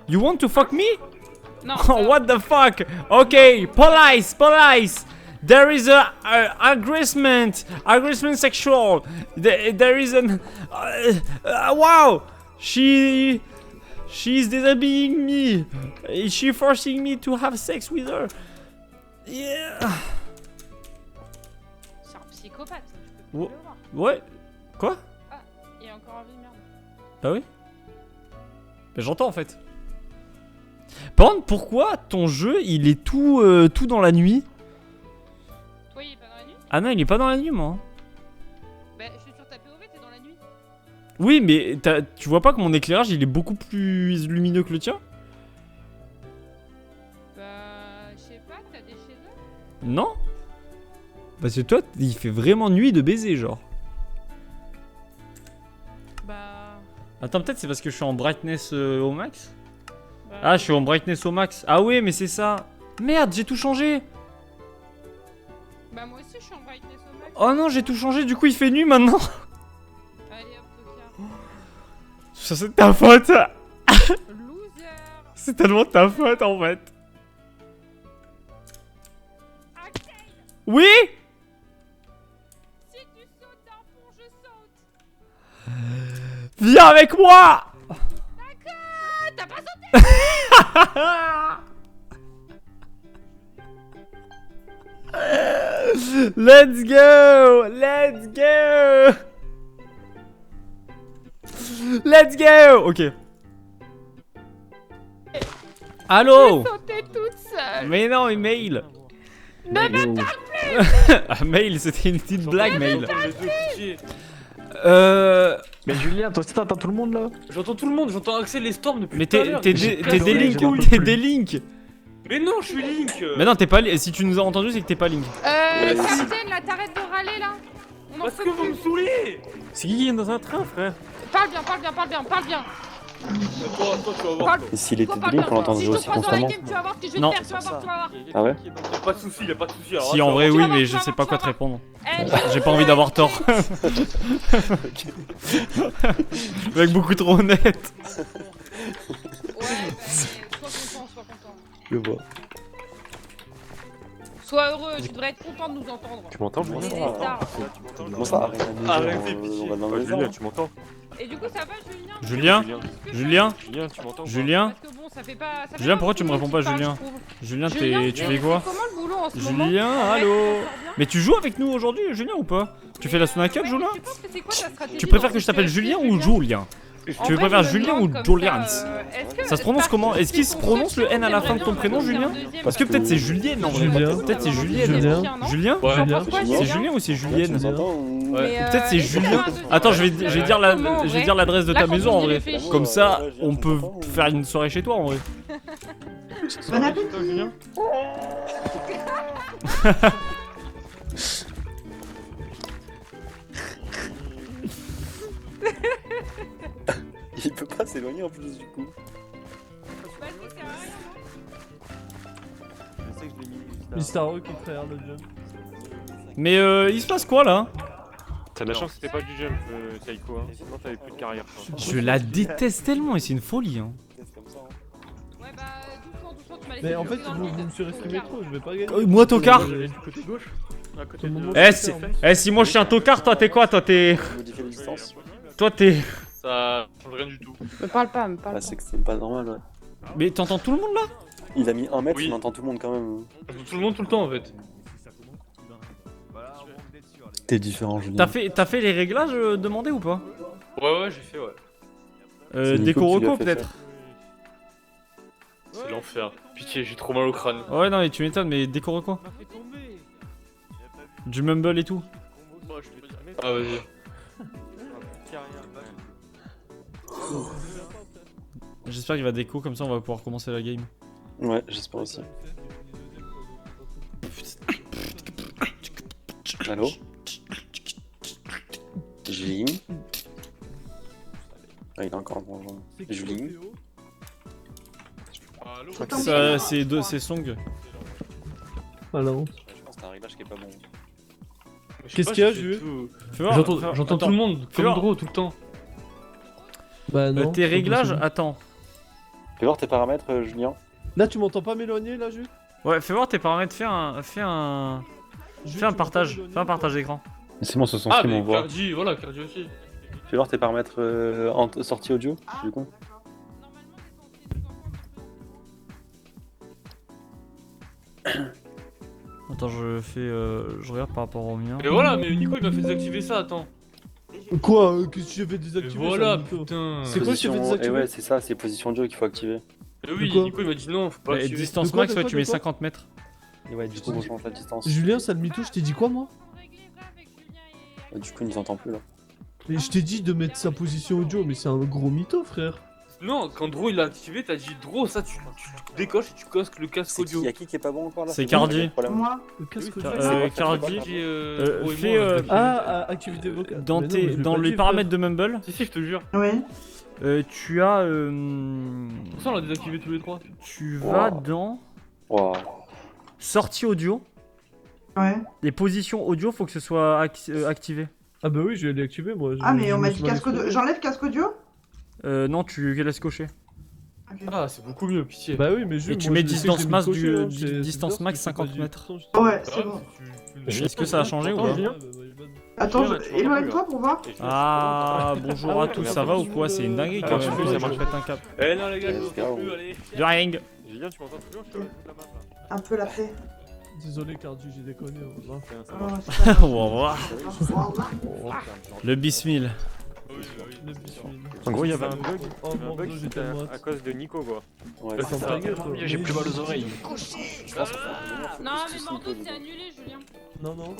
You want to fuck me? No. What the fuck? Okay, police. There is a aggressment sexual. There is an wow. She's disabling me. She forcing me to have sex with her. Yeah. C'est un psychopathe. Ouais. Quoi? Ah, il est encore en vie, merde. Bah oui. Bah j'entends en fait. Par contre, pourquoi ton jeu il est tout dans la nuit? Toi, il est pas dans la nuit? Ah non, il est pas dans la nuit, moi. Bah, je suis sur ta POV, t'es dans la nuit. Oui, mais tu vois pas que mon éclairage il est beaucoup plus lumineux que le tien? Bah, je sais pas, t'as des shaders? Non? Parce que toi, il fait vraiment nuit de baiser, genre. Bah. Attends, peut-être c'est parce que je suis en brightness au max? Ah, je suis en brightness au max. Ah oui, mais c'est ça. Merde, j'ai tout changé. Bah, moi aussi, je suis en brightness au max. Oh non, j'ai tout changé, du coup il fait nuit maintenant. Allez, hop, tocard. Ça c'est ta faute. Loser. C'est tellement ta faute en fait. Oui. Si tu sautes d'un pont, je saute. Viens avec moi. D'accord, t'as pas sauté. Let's go. Let's go. Ok. Allô. J'ai sauté toute seule. Mais non, email. Ne me parle plus. Ah, mail, c'était une petite blague, mail. Mais Julien, toi aussi t'entends tout le monde là? J'entends tout le monde, j'entends Axel et Storm depuis Mais tout à l'heure. t'es des Link. Mais non, je suis Link. Mais non, t'es pas. Si tu nous as entendu, c'est que t'es pas Link. Capitaine, là, t'arrêtes de râler là. On en Parce peut que vous plus. me saoulez. C'est qui est dans un train, frère? Parle bien. Toi, tu vas voir. Et s'il était Toi, parle Link, bien. on l'entendait Si je te aussi croise dans la constamment. game, tu vas voir ce que je vais Non. te faire, tu vas voir. Ah ouais? Y'a pas de soucis, y'a pas de soucis. Si, en vrai, tu oui, vas voir, mais tu je vas sais voir, pas tu quoi vas te répondre. Eh, J'ai pas envie d'avoir tort. Mec, beaucoup trop honnête. Ouais, bah, sois content. Je vois. Sois heureux, tu devrais être content de nous entendre. Tu m'entends, Julien? On est des stars. Comment ça? Arrêtez, On va dans le Julien, désert. tu m'entends? Et du coup, ça va, Julien? Julien, Julien, tu m'entends? Julien, Parce que bon, ça fait pas. Ça fait Julien, pas pourquoi tu me beaucoup réponds pas, que tu Julien? parles, je trouve. Julien, Julien, tu fais quoi? Comment le boulot en ce moment? Julien, Ouais, allô? ça sort bien. Mais tu joues avec nous aujourd'hui, Julien, ou pas? Tu fais la Sona Cup, Ouais, Julien? tu penses que c'est quoi ta stratégie Tu préfères dans que je ce t'appelle PFC, Julien ou Julien? En Tu vrai, préfères je me Julien ou demande comme Julians? ça, est-ce que Ça se prononce par comment? Est-ce qu'il se contre, prononce le N à la fin de ton prénom, Julien? Parce que peut-être c'est Julienne en vrai. Julien. Peut-être c'est Julien. Julienne. Julien? Ouais. Julien. C'est Julien ou c'est Julienne? Peut-être c'est est-ce que Julien. t'as un deuxième Attends, je vais dire la- comment, en je vais vrai dire l'adresse de Là, ta quand maison on en y vrai. réfléchit. Comme ça, on peut faire une soirée chez toi en vrai. Bon appétit. Julien? Il peut pas s'éloigner en plus du coup. Vas-y, c'est rien, non? Je sais que je l'ai mis. Mystaro qui créera le jump. Mais il se passe quoi là? T'as de la chance que c'était pas du jump, Taiko, hein. Sinon t'avais plus de carrière. Toi. Je la déteste tellement et c'est une folie. Hein. Ouais, bah, doucement, tu Mais en fait, vous me surestimez trop, je vais pas gagner. Moi, tocard. Je- Du côté gauche. À côté Tout le de... monde- Si moi je suis un tocard, toi t'es quoi? Toi t'es. Modifier les distances. Toi t'es. Ça change rien du tout. Me parle pas, me parle Bah, pas. c'est que c'est pas normal, ouais. Mais t'entends tout le monde là? Il a mis 1 mètre, Oui. il entend tout le monde quand même. Tout le monde, tout le temps en fait. T'es différent, Julien. T'as fait les réglages demandés ou pas? Ouais, j'ai fait, ouais. C'est Nico Déco qui lui a reco fait peut-être? C'est l'enfer. Pitié, j'ai trop mal au crâne. Ouais, non, mais tu m'étonnes, mais déco reco. Du mumble et tout. Ah, vas-y. J'espère qu'il va déco, comme ça on va pouvoir commencer la game. Ouais, j'espère aussi. Allô? Julien? Ah, il a encore un bon genre. Julien? Ça, c'est Song. Alors. Je pense que t'as un réglage qui est pas bon. Qu'est-ce qu'il y a, Jules? Fais voir, J'entends tout attends. le monde, Fais comme voir. Dro tout le temps. Bah non. Tes c'est pas réglages, possible. attends. Fais voir tes paramètres, Julien. Là, tu m'entends pas m'éloigner, là, Jules? Ouais, fais voir tes paramètres, fais un Jules, partage, tu m'entends m'éloigner fais un partage d'écran. C'est bon, ce sont Ah, qui mais m'envoie. Cardi, voilà, Cardi aussi. Fais voir tes paramètres sortie audio, du coup. Attends, je regarde par rapport au mien. Mais voilà, mais Nico il m'a fait désactiver ça, attends. Quoi? Qu'est-ce que j'ai fait Mais désactiver voilà, ça, Nico? putain. C'est quoi que j'ai fait Et désactiver? ouais, c'est ça, c'est position audio qu'il faut activer. Mais oui, De quoi Nico il m'a dit non, faut pas Et activer. distance De quoi, max, de ouais, quoi, tu de mets quoi 50 mètres. Et ouais, du coup, on change la distance. Julien, sale mytho, je t'ai dit quoi, moi? Du coup, il nous entend plus là. Mais je t'ai dit de mettre sa position audio, mais c'est un gros mytho, frère. Non, quand Dro il l'a activé, t'as dit Dro, ça tu décoches et tu casques le casque audio. Y'a qui est pas bon encore là? C'est bon, Cardi. y a pas de problème. Moi, Le casque Oui, audio. Cardi, Dro et fais, moi, on l'a Ah, activité vocale. dans Mais non, mais je l'ai dans pas les dit, paramètres de Mumble, Si, je te jure. ouais. tu as Pour ça on l'a désactivé tous les trois. tu vas Wow. dans Wow. sortie audio. Ouais. Les positions audio, faut que ce soit activé. Ah bah oui, je vais l'activer, moi. Ah, mais on m'a dit casque audio. J'enlève casque audio? Non, tu laisses cocher. Ok. Ah, c'est beaucoup mieux, pitié. Bah oui, mais Jules, Et tu moi, mets je sais que distance j'ai mis max coché, du- hein, du- c'est distance bizarre, max parce que t'as 50 dit- mètres. Ouais, Ah, c'est bon. Est-ce que ça a changé ou pas? Attends, Julien, tu vois éloigne-toi pour voir. Ah, bonjour à tous, ça va ou quoi? C'est une dinguerie quand Ah, même, tu fais, ça ça marche pas un cap. Eh non les gars, je Ouais, m'entends plus, allez. De rien. Julien, tu m'entends plus, je te rajoute la map là. Un peu la paix. Désolé, Cardi, j'ai déconné. Au revoir. Oh, c'est pas grave. Au revoir. Le bismil. Le bismil. En gros, il y avait un bug. Oh mon dieu, j'ai tellement À hâte. cause de Nico, quoi. Ouais, Attends, ta gueule, toi. J'ai plus mal aux oreilles. je pense Non, mais Bordeaux, c'est annulé, Julien. Non, non.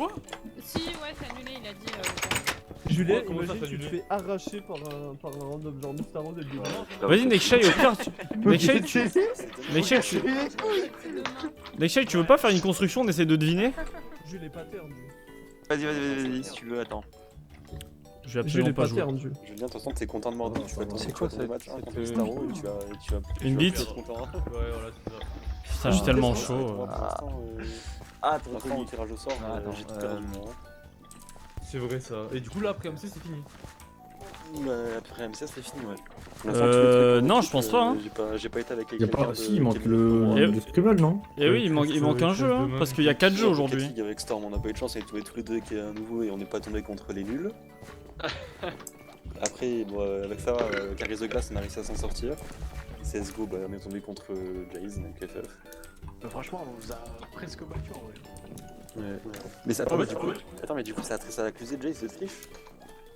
Si, ouais, c'est annulé, il a dit. Julien, Comment ça, imagine, t'as tu te annulé fais arracher par un random, genre Mystaro dès le début. Vas-y, Nexshay, au pire. Nexshay, tu veux pas faire une construction, on essaie de deviner? Jules est pas terne, Vas-y, si tu veux, attends. Je vais Jules est absolument pas pas jouer. terne, Jules. Julien, de toute façon, t'es content de mordre. Tu vas C'est quoi, ce match cette, contre Mistaro et tu vas. Une bite. être content. Ouais, voilà, c'est ça. Putain, je suis tellement Moi, chaud. pour l'instant, Ah, pour l'instant, au tirage au sort, Ah, attends, j'ai tout perdu. moi. C'est vrai ça. Et du coup là après MC c'est fini. Après MC, c'est fini, ouais. Pour l'instant, tous les trucs, non, je pense pas, hein. J'ai pas été avec les Y a pas... quelqu'un Si, de- il manque qui est venu pour moi. le Scribble, non? Et oui, il manque un jeu, hein, parce qu'il y a 4 jeux aujourd'hui. Rocket League avec Storm, on n'a pas eu de chance, on est tombés tous les deux qui est un nouveau et on n'est pas tombé contre les nuls. Après, bon, avec ça, Carry the Glass, on a réussi à s'en sortir. CSGO, bah, on est tombé contre Jaze, donc FF. Franchement, on vous a presque battu en vrai. Ouais. Mais attends, mais du coup, ça a accusé Jaze de triche?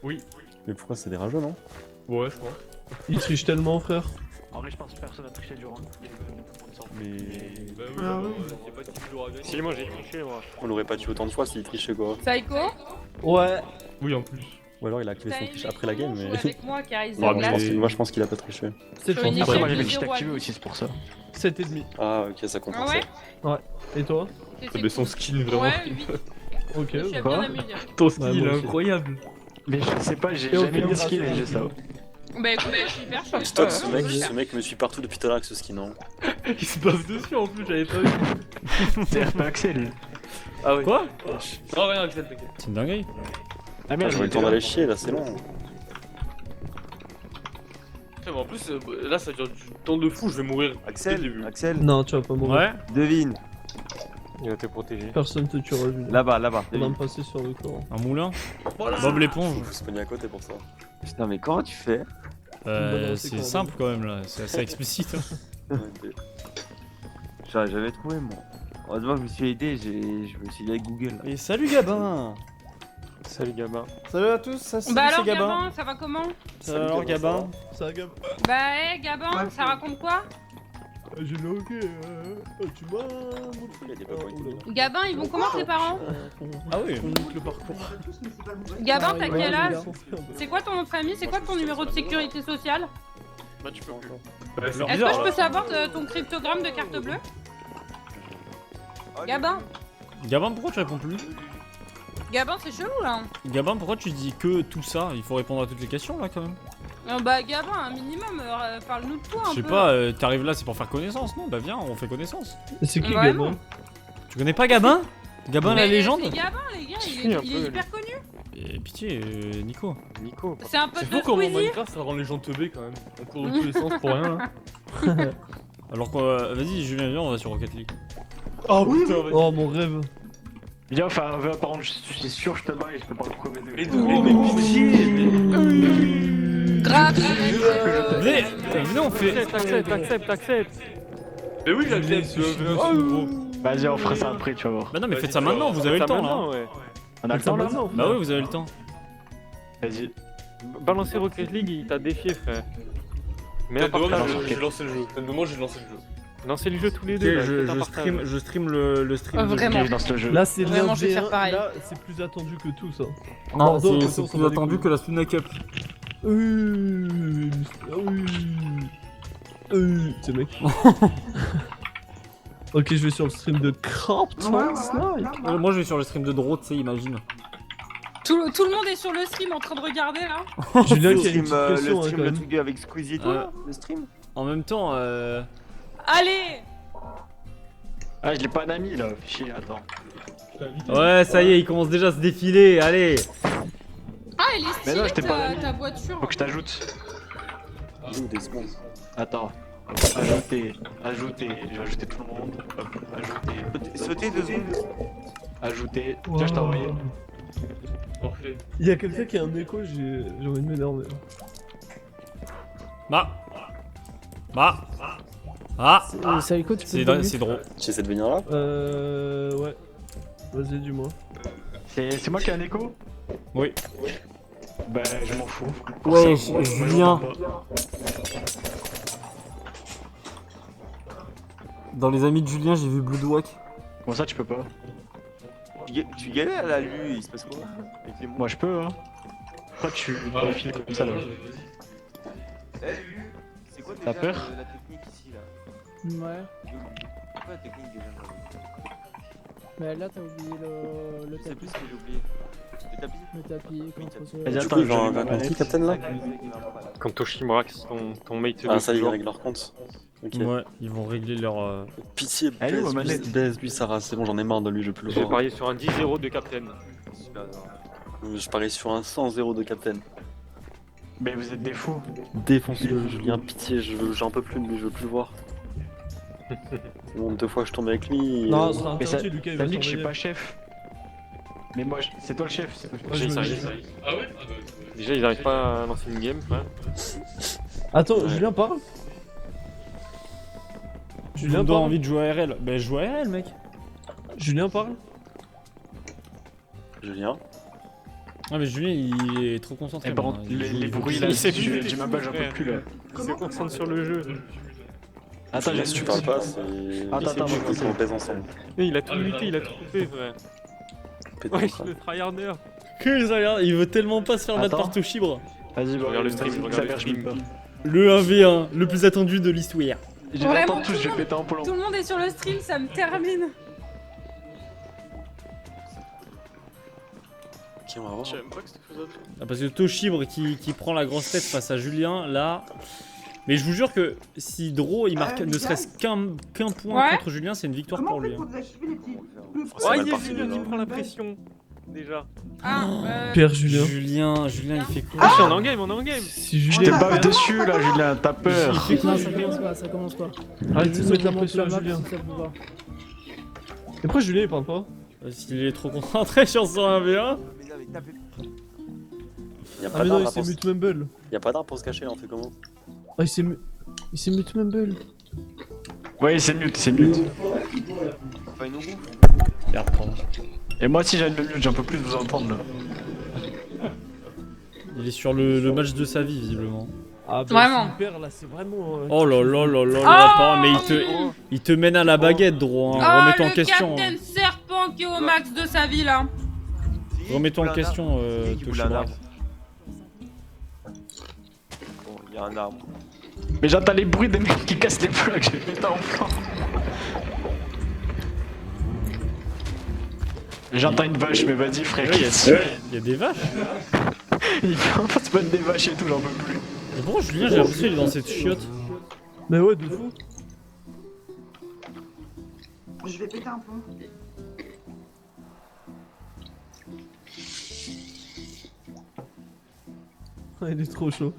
Oui. Mais pourquoi c'est des rageux, non? Ouais, je crois. Il triche tellement, frère. En vrai, je pense que personne n'a triché durant. Mais Bah oui, Ah oui. y'a pas de type de Louragan. Si, moi j'ai triché, moi. on l'aurait pas tué autant de fois s'il trichait, quoi. Psycho, Ouais. Oui en plus. Ou alors il a activé t'as son aimé triche après la game, comment mais. jouer avec moi, Carrie Moi, Glass je pense qu'il a pas triché. C'est Sur une ton Après, échelle moi de j'avais le 0 cheat à activé 10. aussi, c'est pour ça. 7,5. Ah, ok, ça compte. Ah ouais? Et toi? C'était Mais son cool. skin vraiment. Ouais, 8. Ok, Je suis quoi? bien amusée. Ton skin Ouais, il moi est aussi. incroyable. Mais je sais pas, j'ai Et on jamais eu de finira skill sur et j'ai ça. Bah écoute, je suis hyper chouette. Stock, ce mec me suit partout depuis tout à l'heure avec ce skin, hein. Il se baffe dessus en plus, j'avais pas vu. C'est pas Axel. Ah ouais. Quoi? Non, rien, Axel, t'inquiète. C'est une dinguerie. Ah J'aurais le temps d'aller chier là, c'est long. Putain, mais en plus, là ça dure du temps de fou, je vais mourir. Axel, Axel, Non, tu vas pas mourir. Ouais. devine. Il va te protéger. Personne te tuera, Julien. Là-bas, là-bas. On va me passer sur le corps. Un moulin. Bob l'éponge. Faut se cogner à côté pour ça. Putain, mais comment tu fais? C'est simple quand même là, c'est assez explicite. Hein. J'aurais jamais trouvé, moi. Heureusement, je me suis aidé, je me suis dit avec Google. Et salut Gabin. Salut Gabin. Salut à tous, ça Bah alors Gabin, ça va comment? Alors Gabin. Ça Gab. Bah Gabin, ça raconte quoi? J'ai le hockey, tu m'as montré. Gabin, ils vont comment tes parents? Ah oui. Le parcours. Gabin, t'as quel âge? C'est quoi ton nom de famille? C'est quoi ton numéro de sécurité sociale? Bah tu peux plus. Est-ce que je peux savoir ton cryptogramme de carte bleue? Gabin? Gabin, pourquoi tu réponds plus? Gabin, c'est chelou là. Gabin, pourquoi tu dis que tout ça? Il faut répondre à toutes les questions là quand même. Bah Gabin, un minimum, parle-nous de toi un peu. Je sais pas, t'arrives là c'est pour faire connaissance, non? Bah viens, on fait connaissance. C'est qui Vraiment? Gabin? Tu connais pas Gabin? Gabin la Mais légende? C'est Gabin les gars, il est hyper connu. Et pitié, Nico. Nico. C'est un pote C'est de fou comment Squeezie. Minecraft ça rend les gens teubés quand même. On court dans tous les sens pour rien là. Alors quoi, vas-y Julien, viens, on va sur Rocket League. Oh putain, vas-y. Oh mon rêve. Viens, enfin, par contre, je suis sûr, je te bats et je peux pas le premier degré. Mais pitié. Grave. Venez, on fait. T'acceptes. Mais oui, j'accepte. Vas-y, on fera ça après, tu vas voir. Bah non, mais faites ça maintenant, vous avez le temps là. Ouais. On a le temps là? Bah oui, vous avez le temps. Vas-y. Balancer Rocket League, il t'a défié, frère. Mais là, j'ai lancé le jeu. Moi, j'ai lancé le jeu. Lancez le jeu tous les deux. Là, Je stream le stream. Vraiment. Je lance le jeu. Là, c'est Vraiment, je vais l'heure faire pareil. Là, c'est plus attendu que tout ça. Non, Pardon, c'est on plus va attendu découvrir. que la Suna Cup. C'est mec. Ok, je vais sur le stream de Crampton Snipe. Moi je vais sur le stream de Draw, tu sais, imagine. Tout le monde est sur le stream en train de regarder là. Julien Le qui a une stream, petite le question, hein, stream, quand le même. truc avec Squeezie et tout, là, le stream. En même temps, Allez. Ah, je l'ai pas d'amis là, chier, attends. ouais, ça y est, il commence déjà à se défiler, allez. Ah, elle est Mais non, je t'ai stylée pas ta, mis. ta voiture. Faut que je t'ajoute. Joue des secondes. Attends. Ajouter. Je vais ajouter tout le monde. Hop, ajouter. Sauter 2 secondes. Ajouter. Tiens, je t'ai envoyé. Parfait. Il y a quelqu'un qui a un écho, j'ai envie de m'énerver. Bah. Ah. Salut quoi, tu peux C'est drôle. Tu essaies de venir là? Ouais. Vas-y, dis-moi. C'est moi qui ai un écho? Oui. Bah, je m'en fous. Ouais, Ça, Julien. Dans les amis de Julien, j'ai vu Bloodwalk. Bon, ça, tu peux pas. Tu galères là, lui, il se passe quoi avec les mots? Moi, je peux, hein. Pourquoi tu files comme ça là? C'est quoi T'as déjà peur la technique ici là? Ouais. C'est quoi la technique déjà? Mais là, t'as oublié le Je sais tapis. plus ce que j'ai oublié. Le tapis? Le tapis contre ce... Vas-y, Du attends, coup, je genre, vais un petit captain là? Comme Toshimax, ton mate. Ah, ça, ils règlent leur compte. Ok. Ouais, ils vont régler leur. Pitié, Elle est où, ma manette? baise lui, Sarah, c'est bon, j'en ai marre de lui, je peux le J'ai voir. parié sur un 10-0 de Captain. Super, Je parie sur un 100-0 de captain. Mais vous êtes des fous. Défonce-le, Julien, pitié, j'en peux plus de lui, je veux plus le voir. C'est bon, 2 fois que je tombe avec lui. Non, ce sera Mais ça, interdit, Lucas, il ça va me dit que je suis s'envoyer. pas chef. Mais moi, c'est toi le chef, c'est pas Ouais, je me dis. Ah ouais? Déjà, ils arrivent pas à lancer une game, frère. Attends, Ouais. Julien parle. Julien Julien a parle. envie de jouer à RL. Ben joue à RL, mec. Julien parle. Julien. Ah, mais Julien, il est trop concentré. Et par contre, maintenant. les bruits là, j'ai même pas, j'en peux plus là. Il se concentre sur le jeu. Attends, Julien, si tu parles pas, c'est. Attends, il faut qu'on pèse ensemble. Il a tout muté, il a tout coupé, frère. Pète ton Ouais, crâne. le tryharder. Il veut tellement pas se faire battre Attends. par Toshibre. Vas-y, Regarde le stream, regarde le je stream. peux pas. Le 1v1, le plus attendu de l'histoire. J'ai Vraiment, l'attends tous, je vais péter un plomb. Tout le monde est sur le stream, ça me termine. Ok, on va voir. Je savais même pas que c'était faisable. Ah, parce que Toshibre qui prend la grosse tête face à Julien, là. Mais je vous jure que si Draw il marque ne serait-ce qu'un point Ouais. contre Julien, c'est une victoire pour lui. Hein. C'est Ouais, mal parti, Julien là. qui prend la pression. déjà. Père Julien. Julien, il fait quoi? Ah, je suis en game, on est en game. Si Je Julien. t'ai pas dessus là, Julien, t'as peur. Non, ça commence pas, ça commence pas. Arrête de Je mettre la monte pression à map Julien. si ça vous va. Et pourquoi Julien il parle pas? S'il est trop concentré sur son 1v1. Y'a Ah pas mais non, d'arbre il à s'est penser. mute mumble. Y'a pas d'arbre pour se cacher là, on fait comment? Ah il s'est mute mumble. Ouais, c'est mute, c'est mute. Merde, pardon. Et moi, si j'aime le mute, j'en peux plus de vous entendre là. Il est sur le match de sa vie, visiblement. Ah bah Vraiment. super là, c'est vraiment... Oh là là là là Oh là, mais il te mène à la baguette, Dro, hein. Ah, Remets-toi en le question. Captain Serpent qui est au max de sa vie là. Remets-toi en question, Toshimura. Bon, il y a un arbre. Mais j'entends les bruits des mecs qui cassent les blocs, je vais péter en plan. J'entends une vache, mais vas-y frère. Il y a des vaches. Il commence à se mettre des vaches et tout, j'en peux plus. Mais pourquoi Julien, j'ai l'impression qu'il est dans cette chiotte? Mais ouais, de fou. Je vais péter un pont. Il est trop chaud.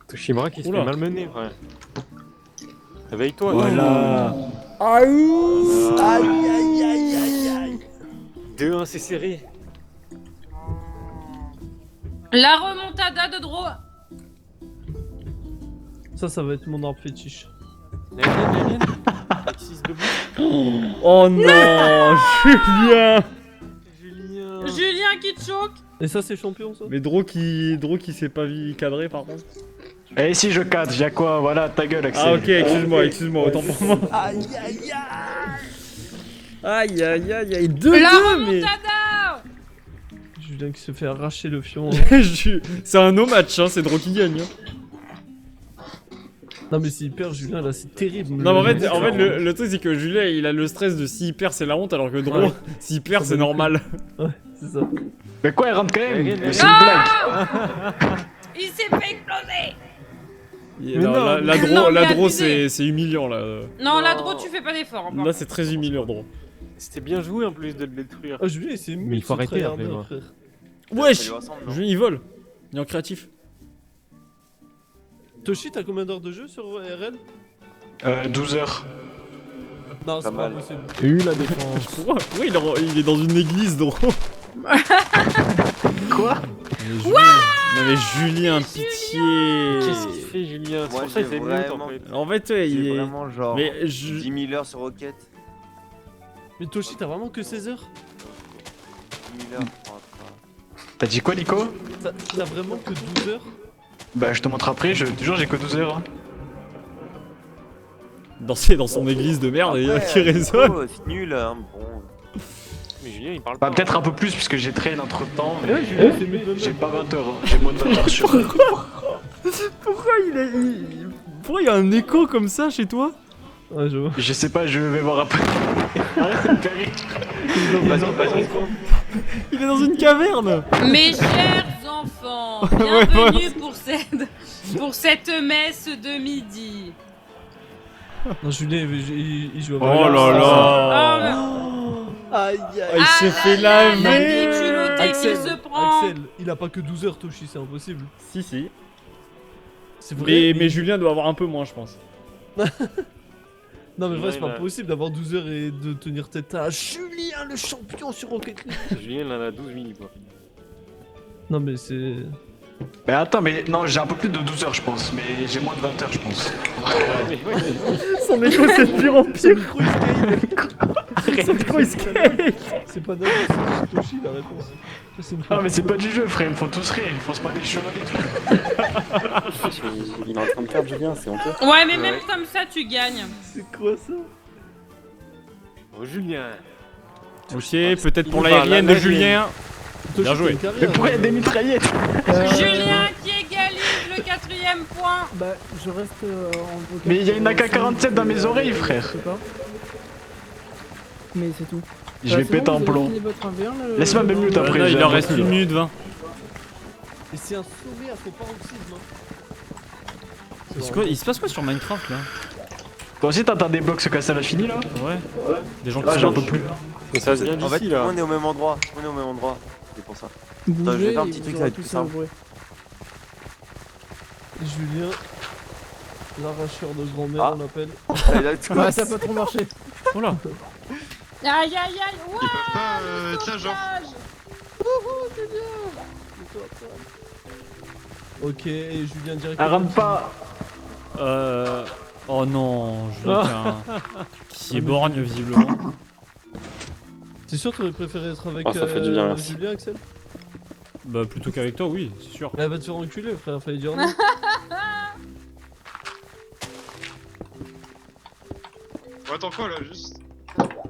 Toshimura qui se Oula. fait malmener, frère. Réveille-toi. Voilà. Aïe aïe aïe aïe aïe. 2-1, c'est serré. La remontada de Dro. Ça va être mon arbre fétiche. Axis debout. Oh non, Julien. Julien qui te choque. Et ça c'est champion ça? Mais Dro qui s'est pas cadré par contre. Et si je cadre, y'a quoi? Voilà, ta gueule, Axel. Ah ok, excuse-moi, autant pour moi. Aïe aïe aïe. Aïe aïe aïe aïe, 2-2 La mais... remontada. Julien qui se fait arracher le fion. C'est un no match, hein, c'est Dro qui gagne. Hein. Non mais s'il perd Julien là c'est terrible. Non mais en fait le truc c'est que Julien il a le stress de s'il perd c'est la honte alors que Dro Ouais. s'il perd c'est normal. Ouais, c'est ça. Mais quoi, elle rentre quand même? Mais C'est une blague. Il s'est fait exploser. La Dro c'est humiliant là. Non, la Dro, tu fais pas d'effort. hein, par Là c'est très humiliant Dro. C'était bien joué en plus de le détruire. Ah Julien c'est Mais il faut arrêter après, moi. frère. Wesh, Ça lui ressemble, non? Julien il vole. Il est en créatif. Toshi t'as combien d'heures de jeu sur RL? 12 heures. Non c'est Pas pas mal. possible. La défense. Pourquoi il est dans une église Dro? Quoi? Non mais Julien, pitié. Qu'est-ce qu'il fait, Julien? C'est Moi, pour ça j'ai qu'il fait mute en vraiment- fait. En fait ouais, il J'ai est... vraiment genre Mais 10 000 heures sur Rocket. Mais Toshi t'as vraiment que 16 heures? 10 000 heures, je crois. T'as dit quoi, Nico? T'as vraiment que 12 heures? Bah, je te montre après, je te jure, j'ai que 12 heures. Hein. dans son église de merde et Après, qui résonne. Nico, c'est nul, hein, bon. Mais Julien, il parle Bah, pas. peut-être un peu plus, puisque j'ai traîné entre temps, mais Ouais Julien c'est mute j'ai mumble. pas 20 heures, hein. J'ai moins de 20 heures sur. Pourquoi pourquoi il y a un écho comme ça chez toi? Ouais je vois. Je sais pas, je vais voir après. Arrête de me faire rire. Il est dans une caverne. Mes chers enfants, Ouais, bienvenue pour cette messe de midi. Non Julien il joue à Oh là là. Aïe aïe. Il s'est fait La laver. culotté qui se prend. Axel, il a pas que 12 heures Toshi, c'est impossible. Si. C'est vrai. Mais Julien doit avoir un peu moins je pense. Non mais vrai Ouais, c'est pas là. possible d'avoir 12 heures et de tenir tête à Julien le champion sur Rocket League. Julien, il en a 12 000 quoi. Non mais c'est... Mais attends, mais non, j'ai un peu plus de 12 heures, je pense, mais j'ai moins de 20 heures, je pense. Son écho c'est de pire en pire. C'est pas dingue, c'est Toshi la réponse. Ça, c'est une Ah, mais c'est pas du jeu, frère, ils me font tous rire, ils font se pas des cheveux et tout. Il est en train de perdre Julien, c'est honteux. Ouais, mais même comme ça, tu gagnes. C'est quoi ça? Oh, Julien. Ok, peut-être pour Il l'aérienne va, de la Julien. Toshi, Bien joué. t'as une carrière, Mais pourquoi il y a des mitraillettes? Julien qui égalise le 4ème point. Bah, je reste en vocal. Mais il y a une AK-47 dans mes oreilles, frère. Je sais pas. Mais c'est tout. Je vais C'est péter bon, un vous avez plomb. fini votre 1v1, là, Laisse-moi mes minutes après. Là, j'ai il en un reste recul. 1 minute 20. Et c'est un sommet à son paroxysme. Il se passe quoi sur Minecraft là? Toi aussi, t'entends des blocs se casser à la fini là? Ouais. Des gens qui Ah, se j'en battent. peux plus. Ça vient En fait, d'ici là. on est au même endroit. On est au même endroit. C'est pour ça. Bougez, je vais faire un et petit vous truc, ça aurez va être tous plus ça au simple. bruit. Julien, l'arracheur de grand-mère, Ah. on l'appelle. Ouais, ça a pas trop marché. Oh là. Aïe aïe aïe. Ils peuvent pas être là, genre. Ok, et Julien direct. Rame pas. Oh non, Julien. Qui est borgne visiblement. T'es sûr que t'aurais préféré être avec Oh, ça fait du bien, merci. Julien, Axel? Bah plutôt qu'avec toi, oui, c'est sûr. Elle va te faire enculer, frère, fallait dire non. Ouais, attends quoi là, juste.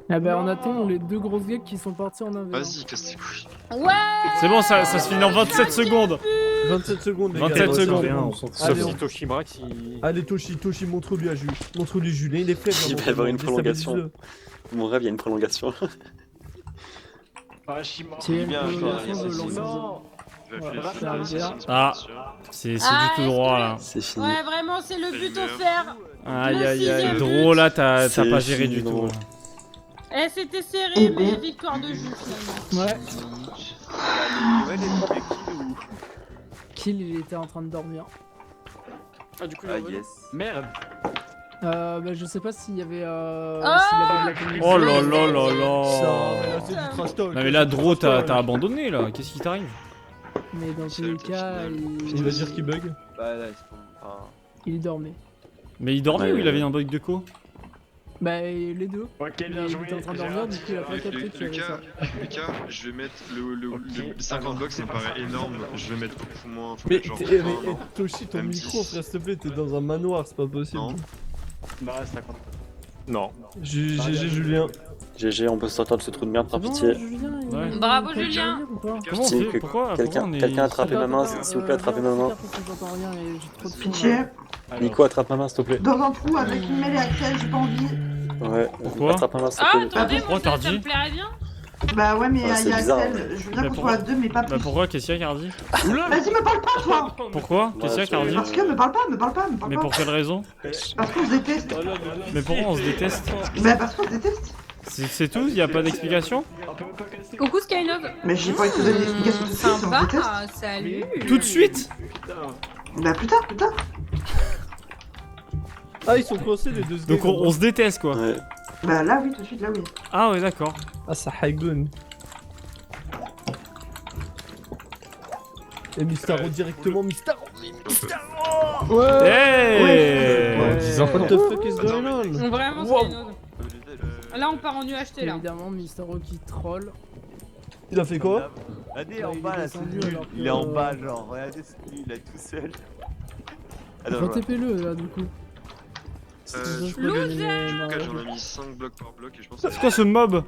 Ah bah on attend les deux grosses geeks qui sont partis en inverse. Vas-y, casse tes couilles. Ouais. C'est bon, ça se finit en 27 secondes. 27 secondes, les gars. 27 secondes. Sauf Allez, si Toshimax il. Allez, Toshi, montre-lui à Julien. Montre-lui Julien, il est faible. Il va y avoir une prolongation. Mon rêve, il y a une prolongation. Ah, Shima. C'est une bien, prolongation de je vais lancement. Voilà, c'est arrivé. Ah, c'est du Ah, tout est-ce droit que- là. C'est fini. Ouais, vraiment, c'est le but offert. Aïe aïe sixième aïe. but. Drôle là, t'as C'est pas géré du fini, tout. non. Eh, c'était serré, mais victoire de Jules finalement. Ouais. Ouais, les premiers kills ou. Kill, il était en train de dormir. Ah, du coup, Ah, yes. Merde. Bah je sais pas s'il y avait Ah s'il avait de la communication. Oh là là là Ça, là. mais là, c'est du trash talk. Non mais là, Dro, t'as abandonné là. Qu'est-ce qui t'arrive? Mais dans tous les cas, Il va dire qu'il bug. Bah là, c'est bon. Enfin, il dormait. Mais il dormait Ouais, ou il avait un bug de co? Bah les deux. Ok, Il bien joué. était en train de dormir, du coup il a pas capté qu'il y avait ça. Lucas, je vais mettre le 50 blocs, ça me paraît énorme. Je vais mettre beaucoup moins. Faut Mais, mettre genre. Toshi, ton Un micro, petit- frère, s'il te plaît, t'es dans un manoir, c'est pas possible. Non. Bah, 50. Non. GG Julien. GG, on peut sortir de ce trou de merde, par C'est bon, pitié. Julien, il- Ouais. il Bravo, peut Julien. dormir ou pas Comment on Pitié, fait? que Pourquoi Quelqu'un on est... quelqu'un attrape ma main, s'il vous plaît, attrapez ma main. J'entends rien et j'ai trop de son. Pitié. Nico, attrape ma main, s'il te plaît. Dans un trou avec une mêlée Axel, j'ai pas envie. Ouais, Pourquoi attrape ma main, s'il Ah, te plaît. attendez, pourquoi moi ça t'as me dit plairait bien. Bah ouais, mais Ouais, il c'est y a bizarre, Axel. ouais. Je veux Mais bien qu'on pourquoi- soit à deux, mais pas Bah plus. pourquoi? Qu'est-ce qu'il y a Cardi? Vas-y, me parle pas, toi. Pourquoi? Qu'est-ce qu'il y a tu- Cardi? Parce que me parle pas, me parle pas, me parle Mais pas. pour quelle raison? Parce qu'on se déteste. Mais pourquoi on se déteste? Bah parce qu'on se déteste. C'est tout? Y a pas d'explication? Coucou Skylove. Mais j'ai pas envie de te donner l'explication tout de suite, on se déteste. Sympa, salut. Tout de suite? Bah plus tard, plus tard. Ah, ils sont coincés les deux secondes. Donc on se déteste quoi. Ouais. Bah là oui, tout de suite, là oui. Ah ouais d'accord. Ah, ça hagoun. Et Mystaro directement, Mystaro. Ouais. Hey. What the fuck is going on? Vraiment, Wow. Skylove. Là, on part en UHT là. Évidemment, Mystaro qui troll. Il a fait quoi? Regardez Bah, en il est bas là, c'est descendu, nul. alors que- Il est en bas, genre, regardez, c'est nul, il est tout seul. Attends, je vois. RTP-le là du coup. Je peux donner Lucas, j'en ai mis 5 blocs par bloc et je pense que C'est quoi ce mob?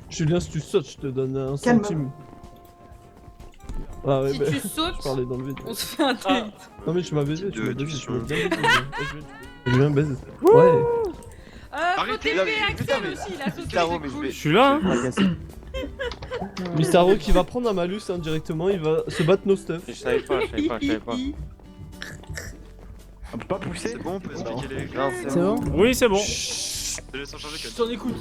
Julien, si tu sautes, je te donne un Calme. centime. Ah ouais, Si bah. tu Je sautes, parlais dans le vide. on se fait un date. Non, mais tu m'as baisé, tu m'as baisé, tu discussion. m'as bien baisé. Julien baise. Ouais. Faut Arrêtez, TP là, mais- Axel putain, mais- aussi, il a sauté, Mystaro, c'est mais je cool. vais. Je suis là hein. Mystaro qui va prendre un malus directement, il va se battre no stuff. Je savais pas. On peut pas pousser. c'est bon, on peut expliquer les règles. Non, C'est bon? Oui c'est bon. Je laisse en charger Je t'en écoute.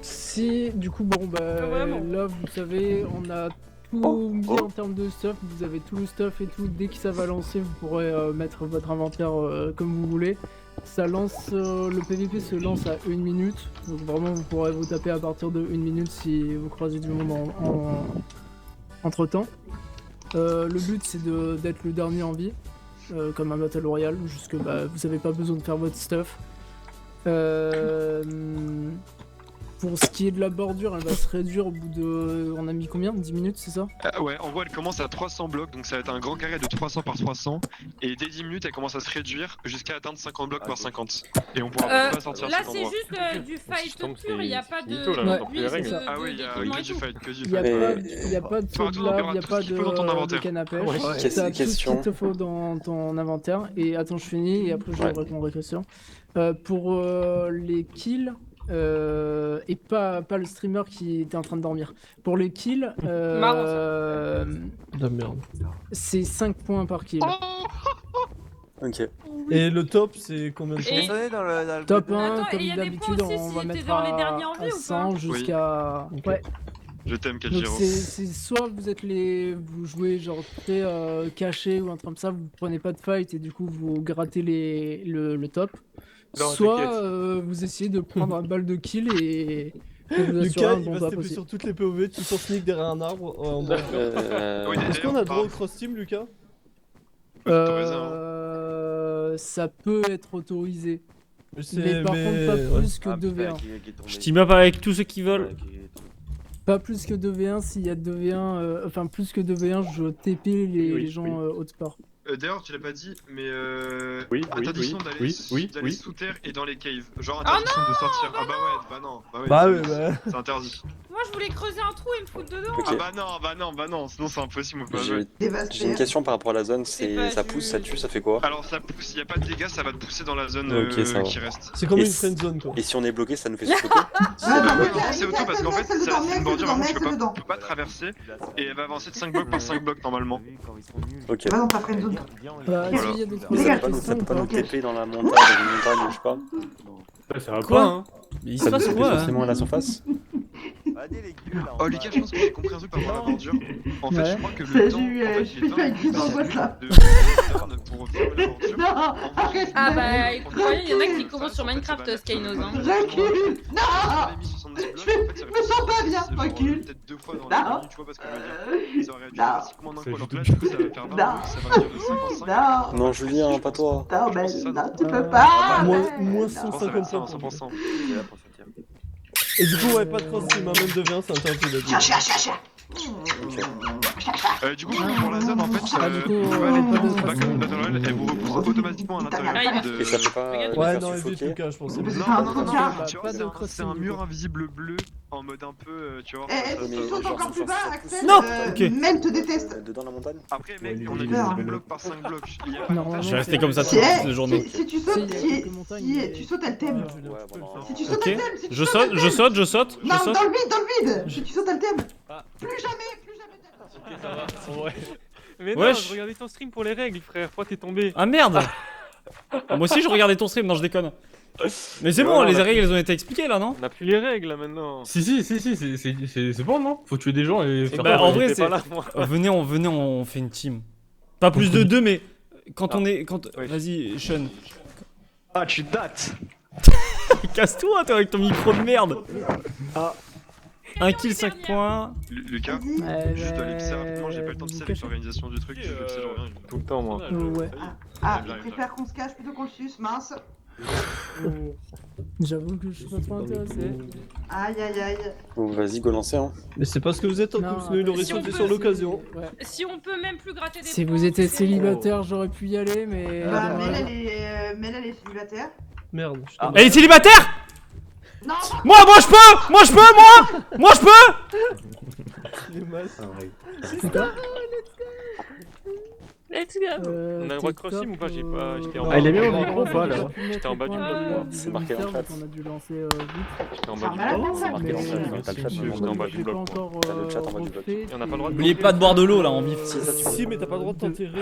Si, du coup, bon, bah, vraiment. là, vous savez, on a tout mis en termes de stuff. Vous avez tout le stuff et tout. Dès que ça va lancer, vous pourrez mettre votre inventaire comme vous voulez. Ça lance, le PVP se lance à 1 minute. Donc, vraiment, vous pourrez vous taper à partir de 1 minute si vous croisez du monde entre temps. Le but, c'est d'être le dernier en vie. Comme un Battle Royale, jusque bah, vous avez pas besoin de faire votre stuff. Pour ce qui est de la bordure, elle va se réduire au bout de... On a mis combien? 10 minutes, c'est ça? Ouais, en gros, elle commence à 300 blocs, donc ça va être un grand carré de 300 par 300. Et dès 10 minutes, elle commence à se réduire jusqu'à atteindre 50 blocs par 50. Et on pourra pas sortir Là, cet c'est endroit. juste du fight système, pur, il n'y a pas de. finito, là, Ouais. on comprend les règles. Ah oui, il y a que du fight, que du Il n'y a, fight. y a pas de saut de lave, il n'y a pas tout ce qu'il faut dans ton de inventaire. canne à pêche. Ouais. T'as tout ce Question. qu'il te faut dans ton inventaire. Et attends, je finis et après je Ouais. répondrai aux questions. Pour les kills, et pas le streamer qui était en train de dormir. Pour les kills, La merde. c'est 5 points par kill. Ok. Et le top, c'est combien de Et- temps Top 1, Attends, et comme y a des points d'habitude, aussi on si va t'es mettre dans les à, derniers en vie à ou pas 100 jusqu'à... Ouais. Je t'aime, Donc Kanjiro. c'est soit vous jouez genre très caché ou un truc comme ça, vous prenez pas de fight et du coup vous grattez le top. Non, Soit t'inquiète. vous essayez de prendre un balle de kill et vous assurer Lucas, un il bon va se top taper aussi. sur toutes les POV, tout en sneak derrière un arbre. En bas. Oui, Est-ce qu'on a droit au cross team, Lucas? Ça peut être autorisé. C'est- Mais par contre pas ouais. plus que 2v1. Je team up avec tous ceux qui veulent. Pas plus que 2v1, s'il y a 2v1, enfin plus que 2v1, je TP les gens haut de part. D'ailleurs, tu l'as pas dit, mais Oui, interdiction oui, d'aller oui, d'aller oui. sous terre et dans les caves. Genre interdiction de sortir. Ah bah ouais, bah non. Bah ouais, bah. C'est interdit. Moi, je voulais creuser un trou et me foutre dedans. Ok. Ah bah non, sinon c'est impossible. On peut pas jouer. J'ai une question par rapport à la zone, c'est ça pousse, ça tue, ça fait quoi? Alors ça pousse, y a pas de dégâts, ça va te pousser dans la zone Ok, ça va. qui reste. C'est comme Et une si- friend zone quoi. Et si on est bloqué, ça nous fait suffoquer? Non, c'est auto parce qu'en fait c'est une bordure vraiment que tu peux pas traverser et elle va avancer de 5 blocs par 5 blocs normalement. Ok. Va dans ta friend zone. Bah, Voilà. s'il y a d'autres Les gars, Ça peut pas nous questions, TP dans la montagne, dans une montagne, je sais pas. Ça va Quoi pas, hein. Mais il se Ça passe nous TP quoi hein forcément à la surface? Oh Lucas, je pense que j'ai compris un truc par rapport à la bordure. En fait, Ouais. je crois que le temps, en fait, je il est fais un cul dans le boss, là. de turn pour fermer la bordure. Non, arrête. Ah bah, il y en a qui commencent sur Minecraft, Skynos. Hein. Recule. Non. Je me sens pas bien, recule. Peut-être 2 fois dans Non. la nuit, tu vois, parce que je veux dire, ça aurait réduit Non. drastiquement d'un coup. Alors que là, du coup, ça va faire 20 blocs, ça va venir de 5 en 5. Non. Non, Julien, pas toi. Non, mais ça, non, tu peux pas. Moins Non. Je pense que ça va être ça à 150 100%. Et du coup, ouais, pas de cross team, hein, même de 20, c'est interdit. Cherche. Du coup, pour la zone, en fait, Ah, du coup, tu pas vas aller de dans trace. Battle Royale, elle vous repousse automatiquement à l'intérieur de... Et ça peut pas Regarde. nous Ouais, faire non, évite suffoquer? Lucas, je pense. Mais c'est Non, pas un non, non, entretien. non, tu vois, Pas de c'est un crossing, du mur coup. invisible bleu en mode un peu, tu vois. Eh, ça- si ça- tu sautes genre, encore plus bas, Axel, Non. Ok. Mel te déteste. Dedans la montagne? Après, mec, on a Ouais, mis ouais. 5 blocs par 5 blocs. Il y a pas de Normalement, Je vais rester c'est- comme ça Si, toute eh, la journée. si tu Si, sautes, il y a quelques montagnes, mais- tu sautes, elle t'aime. Ouais, bon, non. Si tu sautes, Ok. elle t'aime. Si tu Je sautes, saute, elle je t'aime. saute, je saute, je Non, saute. dans le vide. Si tu sautes, elle t'aime. Ah. Plus jamais. Ouais. Mais non, Wesh. je regardais ton stream pour les règles, frère. Pourquoi t'es tombé? Ah merde. Moi aussi je regardais ton stream, non je déconne. Mais c'est Ouais, bon, on les a- règles elles ont été expliquées là, non? On a plus les règles là maintenant. Si, c'est bon, non? Faut tuer des gens et faire Bah, ça. en vrai, j'étais c'est- pas là, moi. Venez, on fait une team. Pas plus de 2, mais quand on est. Quand... Ouais. Vas-y, Sean. Ah, tu dates. Casse-toi, toi, avec ton micro de merde. Ah. 1 kill, 5 points. Lucas, Ouais, juste ouais, aller rapidement, j'ai pas le temps de vous avec cachez. l'organisation du truc, je sais rien. Tout le temps, moi. Ouais. Ah, je préfère qu'on se cache plutôt qu'on le suce, mince. J'avoue que je suis pas trop intéressé. Aïe. Bon, vas-y, go lancer, hein. Mais c'est parce que vous êtes en Non, couple, sinon il aurait si on sauté peut- sur l'occasion. Ouais. Si on peut même plus gratter des Si points, vous étiez c'est- célibataire, j'aurais pu y aller, mais. Bah, voilà. Mel, elle est célibataire. Merde. je Ah. t'en- Elle est célibataire? Non. Moi je peux! Moi je peux! Les masses. C'est quoi Let's go. On a le droit de cross team ou pas? J'étais en bah, bas. il est bien au on micro ou pas, là aurait pu mettre J'étais en bas les du points bloc. du C'est marqué dans le militaire, chat. donc on a dû lancer vite. J'étais en bas du Ah, bloc. C'est marqué dans le chat, Mais- dans le chat, J'étais en bas du J'ai pas bloc. encore T'as le chat en bas du bloc. refait. Et on n'a pas le droit de N'oubliez pas de boire de l'eau là en vif. Si, mais t'as pas le droit de t'enterrer.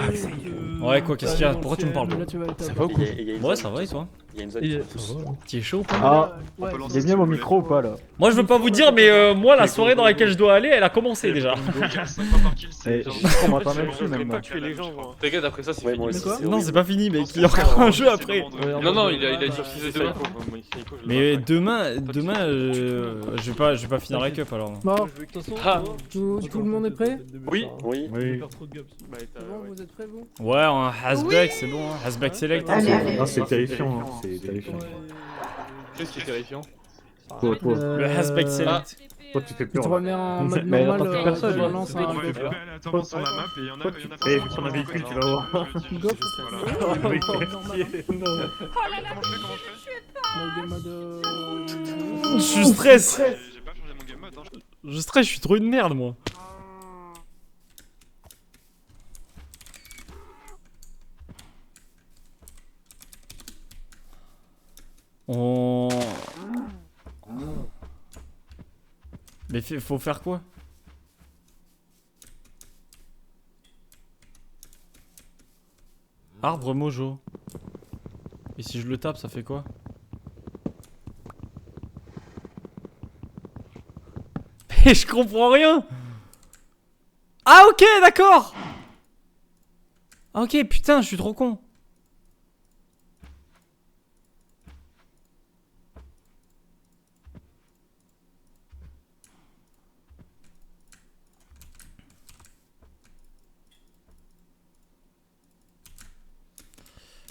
Ouais, quoi, qu'est-ce qu'il y a? Pourquoi tu me parles Là, tu vas être Ça à va ou Et quoi? il y a une Ouais, zone ça va et qui toi? pousse. Il y a une zone Et- qui pousse. Tu es chaud ou pas? Ah, On peut il lancer est bien mon micro ou pas là? Moi je veux pas vous dire, mais moi la soirée dans laquelle je dois aller, elle a commencé déjà. 5 fois par kill, c'est Eh, genre... on m'a pas même Je su voulais même. pas tuer les gens, moi. T'inquiète, après ça, c'est Ouais, fini. moi aussi. quoi c'est Non, horrible. c'est pas fini, mec. Il y a encore un jeu après. Non, non, il a sorti demain. Mais demain, je vais pas finir la cup alors. Bon, De toute façon, Ah. tout le monde est prêt? Oui. Oui. Oui. C'est bon, vous êtes prêts, vous? Ouais, un hasback, c'est bon, hein. Hasback select. Allez, allez. Ah, c'est terrifiant, hein. C'est terrifiant. Qu'est-ce qui est terrifiant? Toi, Le hasback select. toi, tu fais Tu peur. te là. remets en mode Mais normal, attends, plus personne, tu hein. relances On un va go. flipper aléatoirement sur la map et il y en a Toi, forcément tu qui prends un vont véhicule, tu vas reconnaître. voir. Go. Voilà. Oui, Normal. Oh là là, Comment je fais Mode- mode, Je suis stress. J'ai pas changé mon game mode, hein. Je stress, je suis trop une merde moi. On... Mais faut faire quoi? Arbre mojo. Et si je le tape, ça fait quoi? Mais je comprends rien. Ah ok, d'accord. Ah ok, putain, je suis trop con.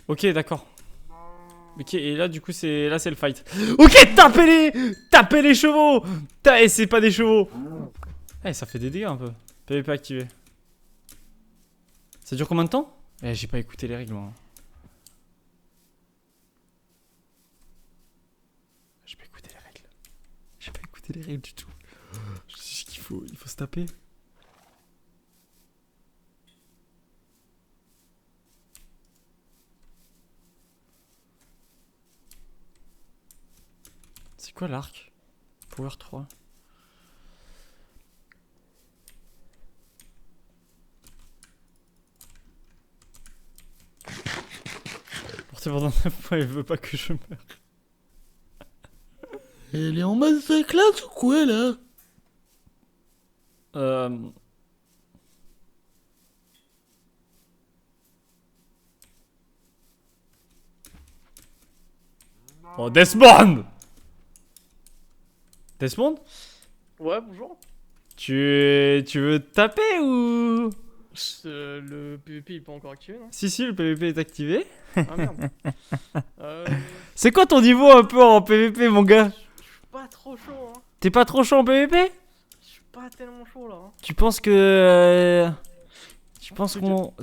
Ok, d'accord. Ok, et là du coup c'est le fight. Ok, tapez les chevaux. Et c'est pas des chevaux. Eh, ça fait des dégâts un peu. PVP activé. Ça dure combien de temps? Eh, j'ai pas écouté les règles moi. J'ai pas écouté les règles. J'ai pas écouté les règles du tout. Je sais juste qu'il faut se taper. C'est quoi l'arc? Power 3. Portez pendant 9 mois, il veut pas que je meure. Elle est en masterclass ou quoi là? Oh, Desmond! Desmond? Ouais, bonjour. Tu veux taper ou... Le PVP il est pas encore activé, non? Si, le PVP est activé. Ah merde. C'est quoi ton niveau un peu en PVP, mon gars? Je suis pas trop chaud, hein. T'es pas trop chaud en PVP? Je suis pas tellement chaud là. Hein. Tu penses que... Tu penses qu'on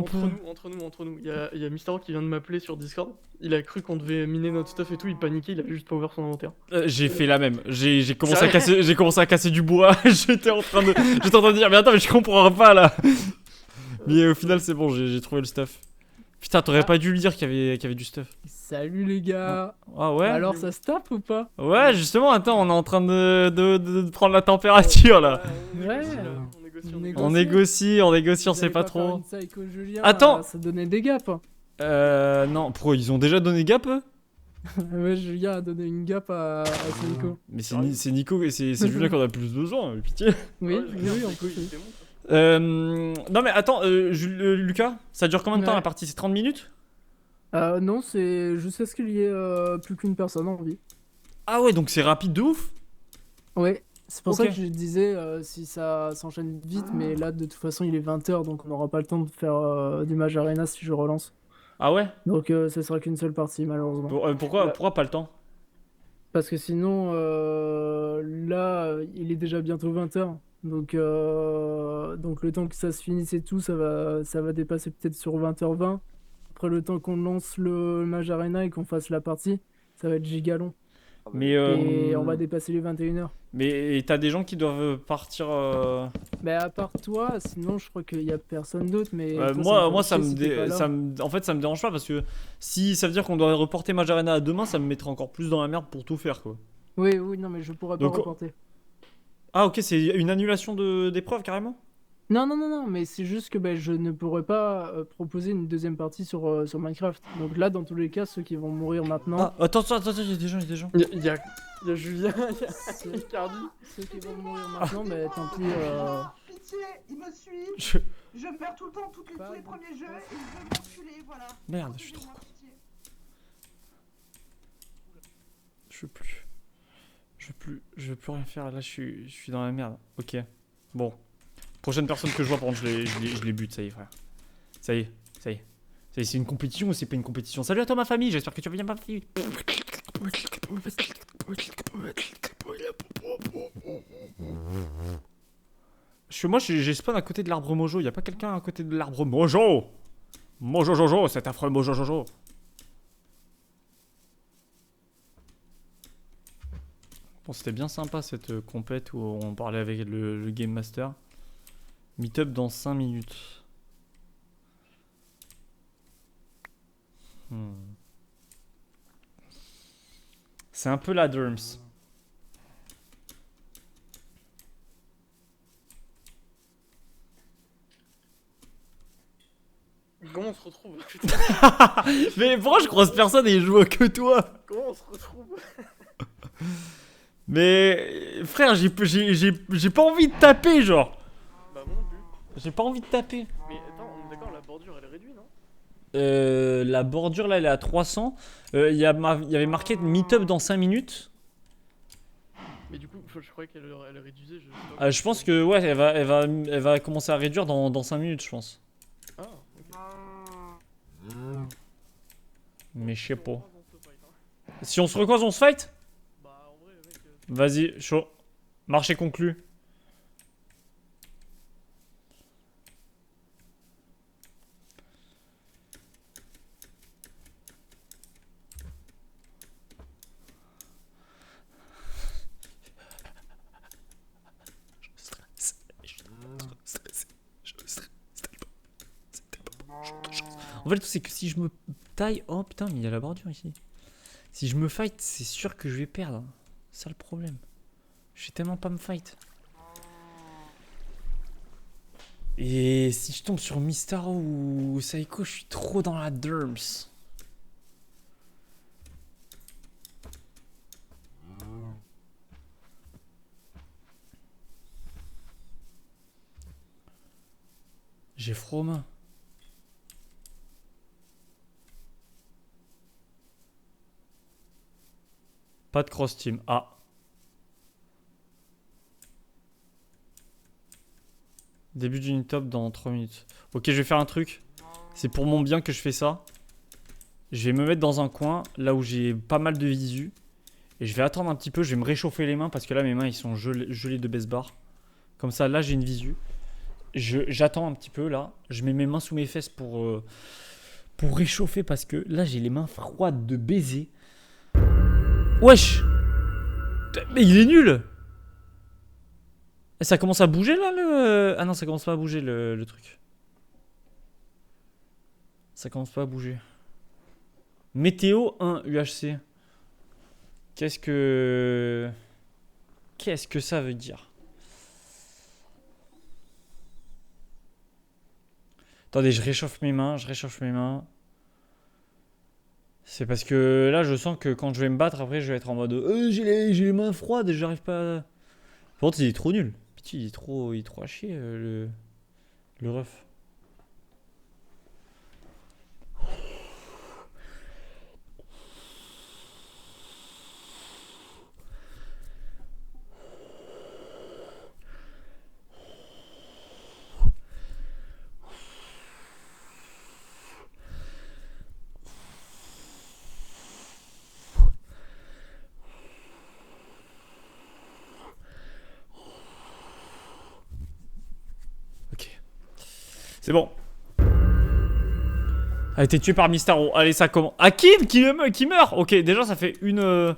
peut... Entre nous. Il y a Mystaro qui vient de m'appeler sur Discord. Il a cru qu'on devait miner notre stuff et tout. Il paniquait, il avait juste pas ouvert son inventaire. J'ai fait la même. J'ai commencé à casser du bois. J'étais en train de dire mais attends mais je comprends pas là. Mais au final c'est bon, j'ai trouvé le stuff. Putain, t'aurais pas dû lui dire qu'il y avait du stuff. Salut les gars. Ah ouais? Alors ça se tape ou pas? Ouais, justement, attends, on est en train de prendre la température là. Ouais. On négocie, on sait pas trop. Julien, attends. Ça donnait des gaps. Non, pourquoi ils ont déjà donné gap eux? Ouais, Julien a donné une gap à Nico. Mais c'est Nico et c'est Julien qu'on a plus besoin, pitié. Oui, en plus. Non mais attends, Lucas, ça dure combien de temps la partie? C'est 30 minutes? Non, c'est jusqu'à ce qu'il y ait plus qu'une personne en vie. Ah ouais, donc c'est rapide de ouf. Ouais, c'est pour ça que je disais si ça s'enchaîne vite, mais là de toute façon il est 20h donc on n'aura pas le temps de faire du Mage Arena si je relance. Ah ouais? Donc ce sera qu'une seule partie malheureusement. Pourquoi pas le temps? Parce que sinon là il est déjà bientôt 20h. Donc le temps que ça se finisse et tout, ça va dépasser peut-être sur 20h20. Après le temps qu'on lance le Mage Arena et qu'on fasse la partie, ça va être giga long. Mais et on va dépasser les 21h. Mais t'as des gens qui doivent partir. Bah à part toi, sinon je crois qu'il y a personne d'autre. Mais moi en fait ça me dérange pas parce que si ça veut dire qu'on doit reporter Mage Arena à demain, ça me mettrait encore plus dans la merde pour tout faire quoi. Oui, non mais je pourrais pas reporter. Ah ok, c'est une annulation d'épreuve carrément? Non, mais c'est juste que je ne pourrais pas proposer une deuxième partie sur Minecraft. Donc là, dans tous les cas, ceux qui vont mourir maintenant... Ah, attends, il y a des gens, Il y a Julien, il y a Cardi. Ceux qui vont mourir maintenant, tant pis... Pitié, il me suit. Je meurs tout le temps, tous les premiers jeux, et il veut m'enculer, voilà. Merde, je suis trop con. Je veux plus rien faire, là je suis dans la merde. Ok, bon. Prochaine personne que je vois, par contre, je les bute, ça y est, frère. Ça y est. C'est une compétition ou c'est pas une compétition? Salut à toi, ma famille, j'espère que tu vas bien, ma famille. Moi, j'ai spawn à côté de l'arbre mojo. Y'a pas quelqu'un à côté de l'arbre mojo? Mojo Jojo, cet affreux Mojo Jojo. Bon, c'était bien sympa cette compète où on parlait avec le Game Master. Meetup dans 5 minutes. C'est un peu la Derms. Comment on se retrouve? Mais pourquoi je croise personne et je vois que toi? Comment on se retrouve? Mais frère, j'ai pas envie de taper, genre. Bah moi non plus. J'ai pas envie de taper. Mais attends, on est d'accord, la bordure elle est réduite, non? La bordure là, elle est à 300. Il y avait marqué meet-up dans 5 minutes. Mais du coup, je croyais qu'elle elle réduisait. Je pense que ouais, elle va commencer à réduire dans 5 minutes, je pense. Ah, ok. Mais je sais pas. Si on se recroise, on se fight? Vas-y, chaud. Marché conclu. En fait, le truc, c'est que si je me taille... Oh putain, mais il y a la bordure ici. Si je me fight, c'est sûr que je vais perdre. C'est ça le problème. Je sais tellement pas me fight. Et si je tombe sur Mistaro ou Saiko, je suis trop dans la derms. J'ai froid aux mains. Pas de cross team. Ah. Début d'une top dans 3 minutes. Ok, je vais faire un truc. C'est pour mon bien que je fais ça. Je vais me mettre dans un coin, là où j'ai pas mal de visu. Et je vais attendre un petit peu, je vais me réchauffer les mains parce que là mes mains ils sont gelées de baisse barre. Comme ça, là j'ai une visu. J'attends un petit peu là. Je mets mes mains sous mes fesses pour réchauffer parce que là j'ai les mains froides de baiser. Wesh! Mais il est nul! Et ça commence à bouger là le... Ah non, ça commence pas à bouger le truc. Ça commence pas à bouger. Météo 1 UHC. Qu'est-ce que ça veut dire? Attendez, je réchauffe mes mains, C'est parce que là, je sens que quand je vais me battre, après, je vais être en mode j'ai les mains froides et j'arrive pas. Par contre, il est trop nul. Pitié, il est trop à chier, le ref. C'est bon. A été tué par Mistaro. Allez, ça commence. Akin qui meurt. Ok, déjà, ça fait une...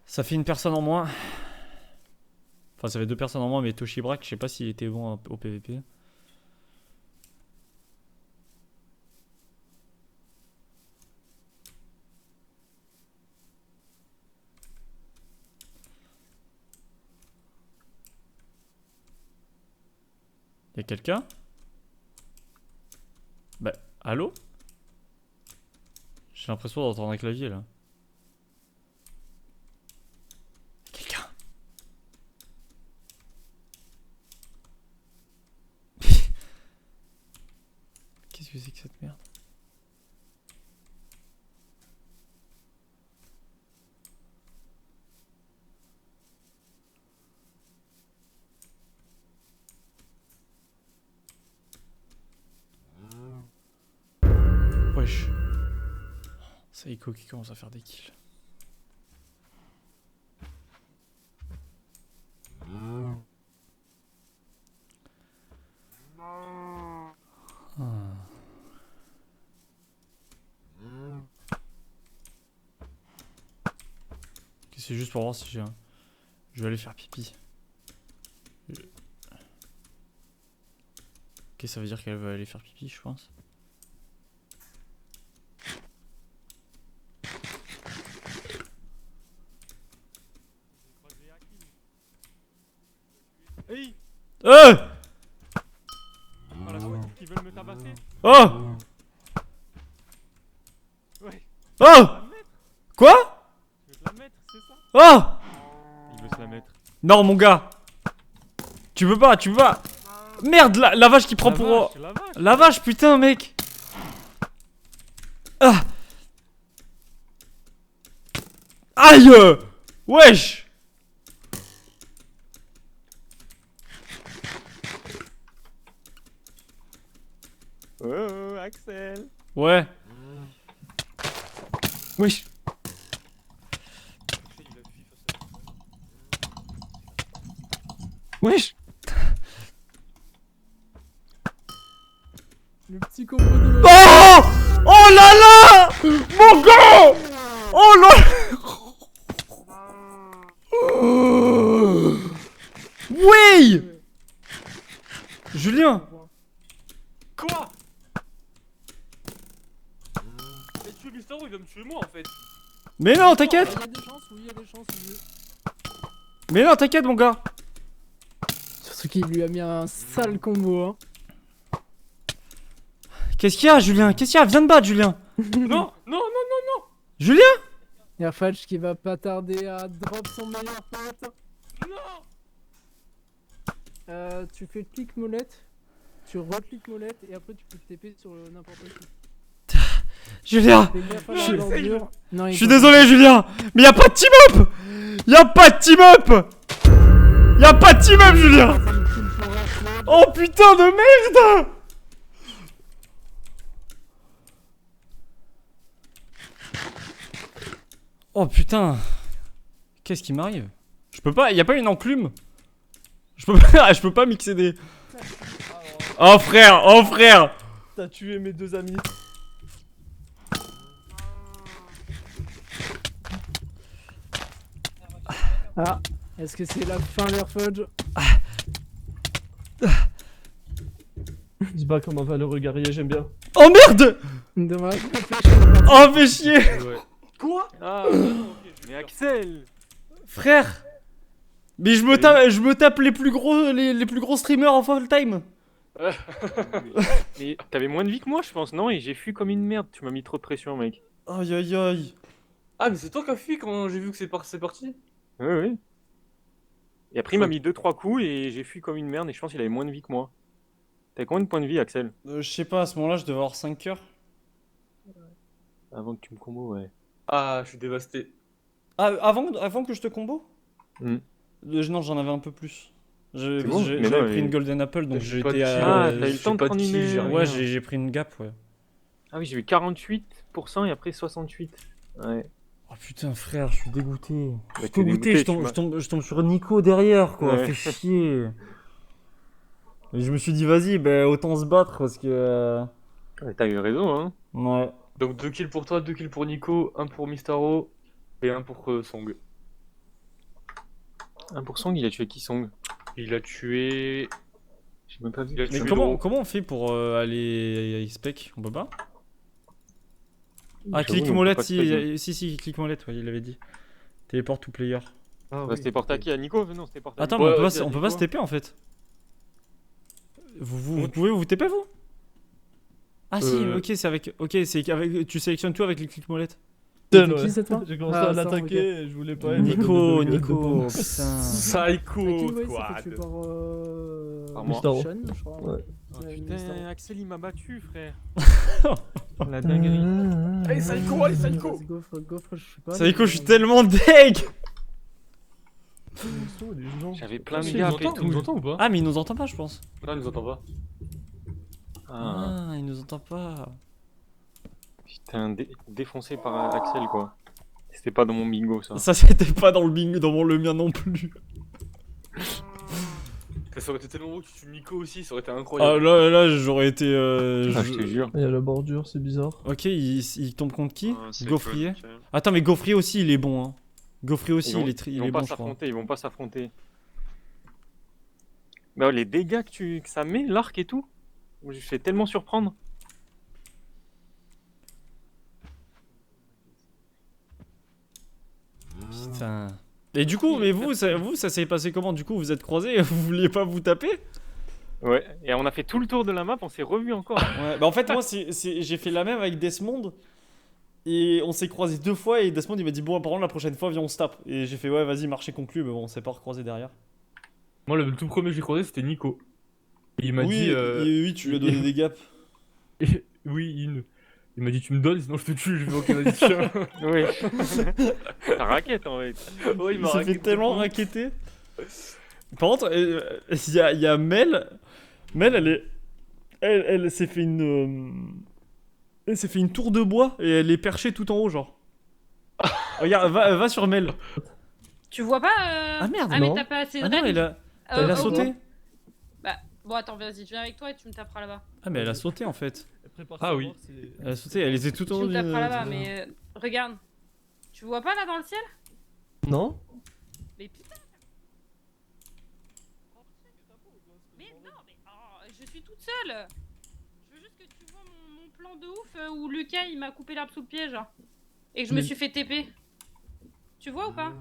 Ça fait une personne en moins. Enfin, ça fait 2 personnes en moins, mais Toshibrak, je sais pas s'il était bon au PVP. Y'a quelqu'un? Bah, allô? J'ai l'impression d'entendre un clavier là. Quelqu'un? Qu'est-ce que c'est que cette merde? Wesh. Saiko qui commence à faire des kills. C'est juste pour voir si j'ai un... Je vais aller faire pipi. Ok, ça veut dire qu'elle va aller faire pipi, je pense. Hey! Oh Oh! Ouais. Oh! Quoi? Tu veux te la mettre, c'est ça? Oh! Il veut se la mettre. Non, mon gars! Tu peux pas, tu peux pas! Merde, la vache qui prend La pour. vache, la vache. La vache, putain, mec! Ah! Aïe! Wesh! Oh, Axel. Ouais. Wesh. Wesh. Le petit combo de. Oh! Oh là là! Mon gars! Oh là! Oui! Julien! Quoi? Mais tuer Mister O, il va me tuer moi en fait. Mais non, t'inquiète! Il y a des chances, oui, il y a des chances. Oui. Mais non, t'inquiète, mon gars! Surtout qu'il lui a mis un sale combo, hein. Qu'est-ce qu'il y a, Julien? Qu'est-ce qu'il y a? Viens de battre, Julien! Non, non, non, non, Julien? Il y a Fudge qui va pas tarder à drop son meilleur pote. non. Tu fais clic molette, tu recliques molette et après tu peux te TP sur n'importe qui. Julien! Fais gaffe à la bordure. Non, Je suis désolé, Julien! Mais y'a pas de team-up! Y'a pas de team-up! Y'a pas de team-up, Julien! Oh putain de merde! Oh putain! Qu'est-ce qui m'arrive? Je peux pas, y'a pas une enclume? Je peux pas mixer des. Oh frère! Oh frère! T'as tué mes deux amis. Ah, est-ce que c'est la fin l'air Fudge? Il se bat comme un valeureux guerrier, j'aime bien. Oh merde! Dommage. Oh fais chier! Quoi? Ah, non, ok. Mais Axel. Frère! Mais je me tape les plus gros streamers en full time! Mais t'avais moins de vie que moi, je pense, non? Et j'ai fui comme une merde. Tu m'as mis trop de pression, mec. Aïe aïe aïe! Ah, mais c'est toi qui as fui quand j'ai vu que c'est parti? Oui, oui. Et après, il m'a mis 2-3 coups et j'ai fui comme une merde. Et je pense qu'il avait moins de vie que moi. T'avais combien de points de vie, Axel? Je sais pas, à ce moment-là, je devais avoir 5 cœurs. Avant que tu me combo, ouais. Ah, je suis dévasté. Ah, avant que je te combo? Hmm. Non, j'en avais un peu plus. C'est bon, mais J'avais non, pris mais- une Golden Apple, donc J'ai pas de j'étais kill, à. ah, t'as eu le temps de prendre une... Ouais, j'ai pris une gap, ouais. Ah oui, j'ai eu 48% et après 68. Ouais. Oh putain, frère, je suis dégoûté. Je suis t'es dégoûté, dégoûté, je tombe sur Nico derrière, quoi. Ouais. Fait chier. Et je me suis dit, vas-y, bah, autant se battre parce que. Ouais, t'as eu raison, hein. Ouais. Donc 2 kills pour toi, 2 kills pour Nico, 1 pour Mister O et 1 pour Song. 1 pour Song, il a tué qui Song? Il a tué... J'ai même pas vu. Il a Mais tué comment Pedro. on fait pour aller spec? On peut pas? Ah, J'avoue, click on peut molette, pas spec, si, click molette, ouais, il avait dit. Téléport to player. Ah, Bah, c'était porté à qui? À Nico? Non, c'était porté à Attends, Nico. mais Ouais, on peut pas se TP en fait. Vous pouvez vous TP vous? Ah si, ok, c'est avec. Ok, c'est avec. Tu sélectionnes tout avec les clics molettes. Putain, qui, cette fois? J'ai commencé Ah, à ça, l'attaquer ok. et je voulais pas être. Nico, de putain. Psycho Squad. Par moi. Mister O. Sean, je crois. Ouais. Putain, Axel il m'a battu, frère. La dinguerie. Allez, Psycho, allez, Psycho. Gaufre, je sais pas. Psycho, je suis tellement deg! J'avais plein de Si, gars il nous entend ou pas? Ah, mais il nous entend pas, je pense. Non, il nous entend pas. Ah, il nous entend pas. Putain, défoncé par Axel, quoi. C'était pas dans mon bingo, ça. Ça, c'était pas dans le bingo, dans le mien non plus. Ça aurait été tellement beau que tu tues Nico aussi, ça aurait été Ah, incroyable. là, j'aurais été. Je te jure. Il y a la bordure, c'est bizarre. Ok, il tombe contre qui? Ah, c'est Gaufrier. cool, ok. Attends, mais Gaufrier aussi, il est bon, hein. Gaufrier aussi, Ils vont, il ils vont est pas bon, je crois. s'affronter, ils vont pas s'affronter. Bah, les dégâts que ça met, l'arc et tout, je me fais tellement surprendre. Putain. Et du coup, mais vous, ça s'est passé comment? Du coup, vous êtes croisés, vous vouliez pas vous taper? Ouais, et on a fait tout le tour de la map, on s'est revu encore. Ouais, bah en fait, moi, j'ai fait la même avec Desmond. Et on s'est croisé 2 fois. Et Desmond, il m'a dit, bon, par contre, la prochaine fois, viens, on se tape. Et j'ai fait, ouais, vas-y, marché conclu. Mais bon, on s'est pas recroisé derrière. Moi, le tout premier que j'ai croisé, c'était Nico. Et il m'a Oui, dit. oui, tu lui as donné des gaps. Oui, il m'a dit, tu me donnes, sinon je te tue. Je vais, ok, vas-y, tiens. Oui. T'as raquette en fait. Ouais, Il s'est fait tellement raqueter. Par contre, il y a Mel. Mel, elle s'est fait une. Elle s'est fait une tour de bois et elle est perchée tout en haut, genre. Regarde, va sur Mel. Tu vois pas Ah merde, Ah, non. mais t'as pas assez de Ah non, règles. elle a sauté. Bah, bon, attends, vas-y, je viens avec toi et tu me taperas là-bas. Ah, mais elle a sauté en fait. Ah oui. Elle a sauté, elle était tout en haut. Tu me taperas là-bas, mais regarde. Tu vois pas là dans le ciel? Non? Mais putain! Mais non, mais oh, je suis toute seule! Je veux juste que tu vois mon plan de ouf où Lucas il m'a coupé l'herbe sous le pied, genre. Et que je me suis fait TP. Tu vois ou pas?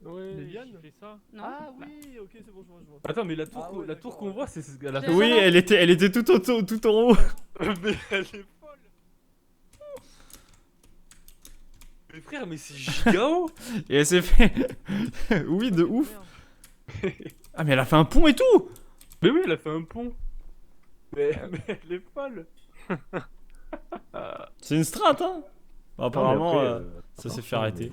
Ouais, Liane j'ai fait ça. Non. Ah oui, ok, c'est bon, je vois. Attends, mais la tour qu'on voit, c'est à la fin. Oui, elle était tout en haut. Mais elle est folle. Mais frère, mais c'est giga haut. Et elle s'est fait. Oui, de ouf. Ah, mais elle a fait un pont et tout. Mais oui, elle a fait un pont. Mais elle est folle. C'est une strat, hein. Bah, apparemment, Non, mais après, ça s'est fait arrêter.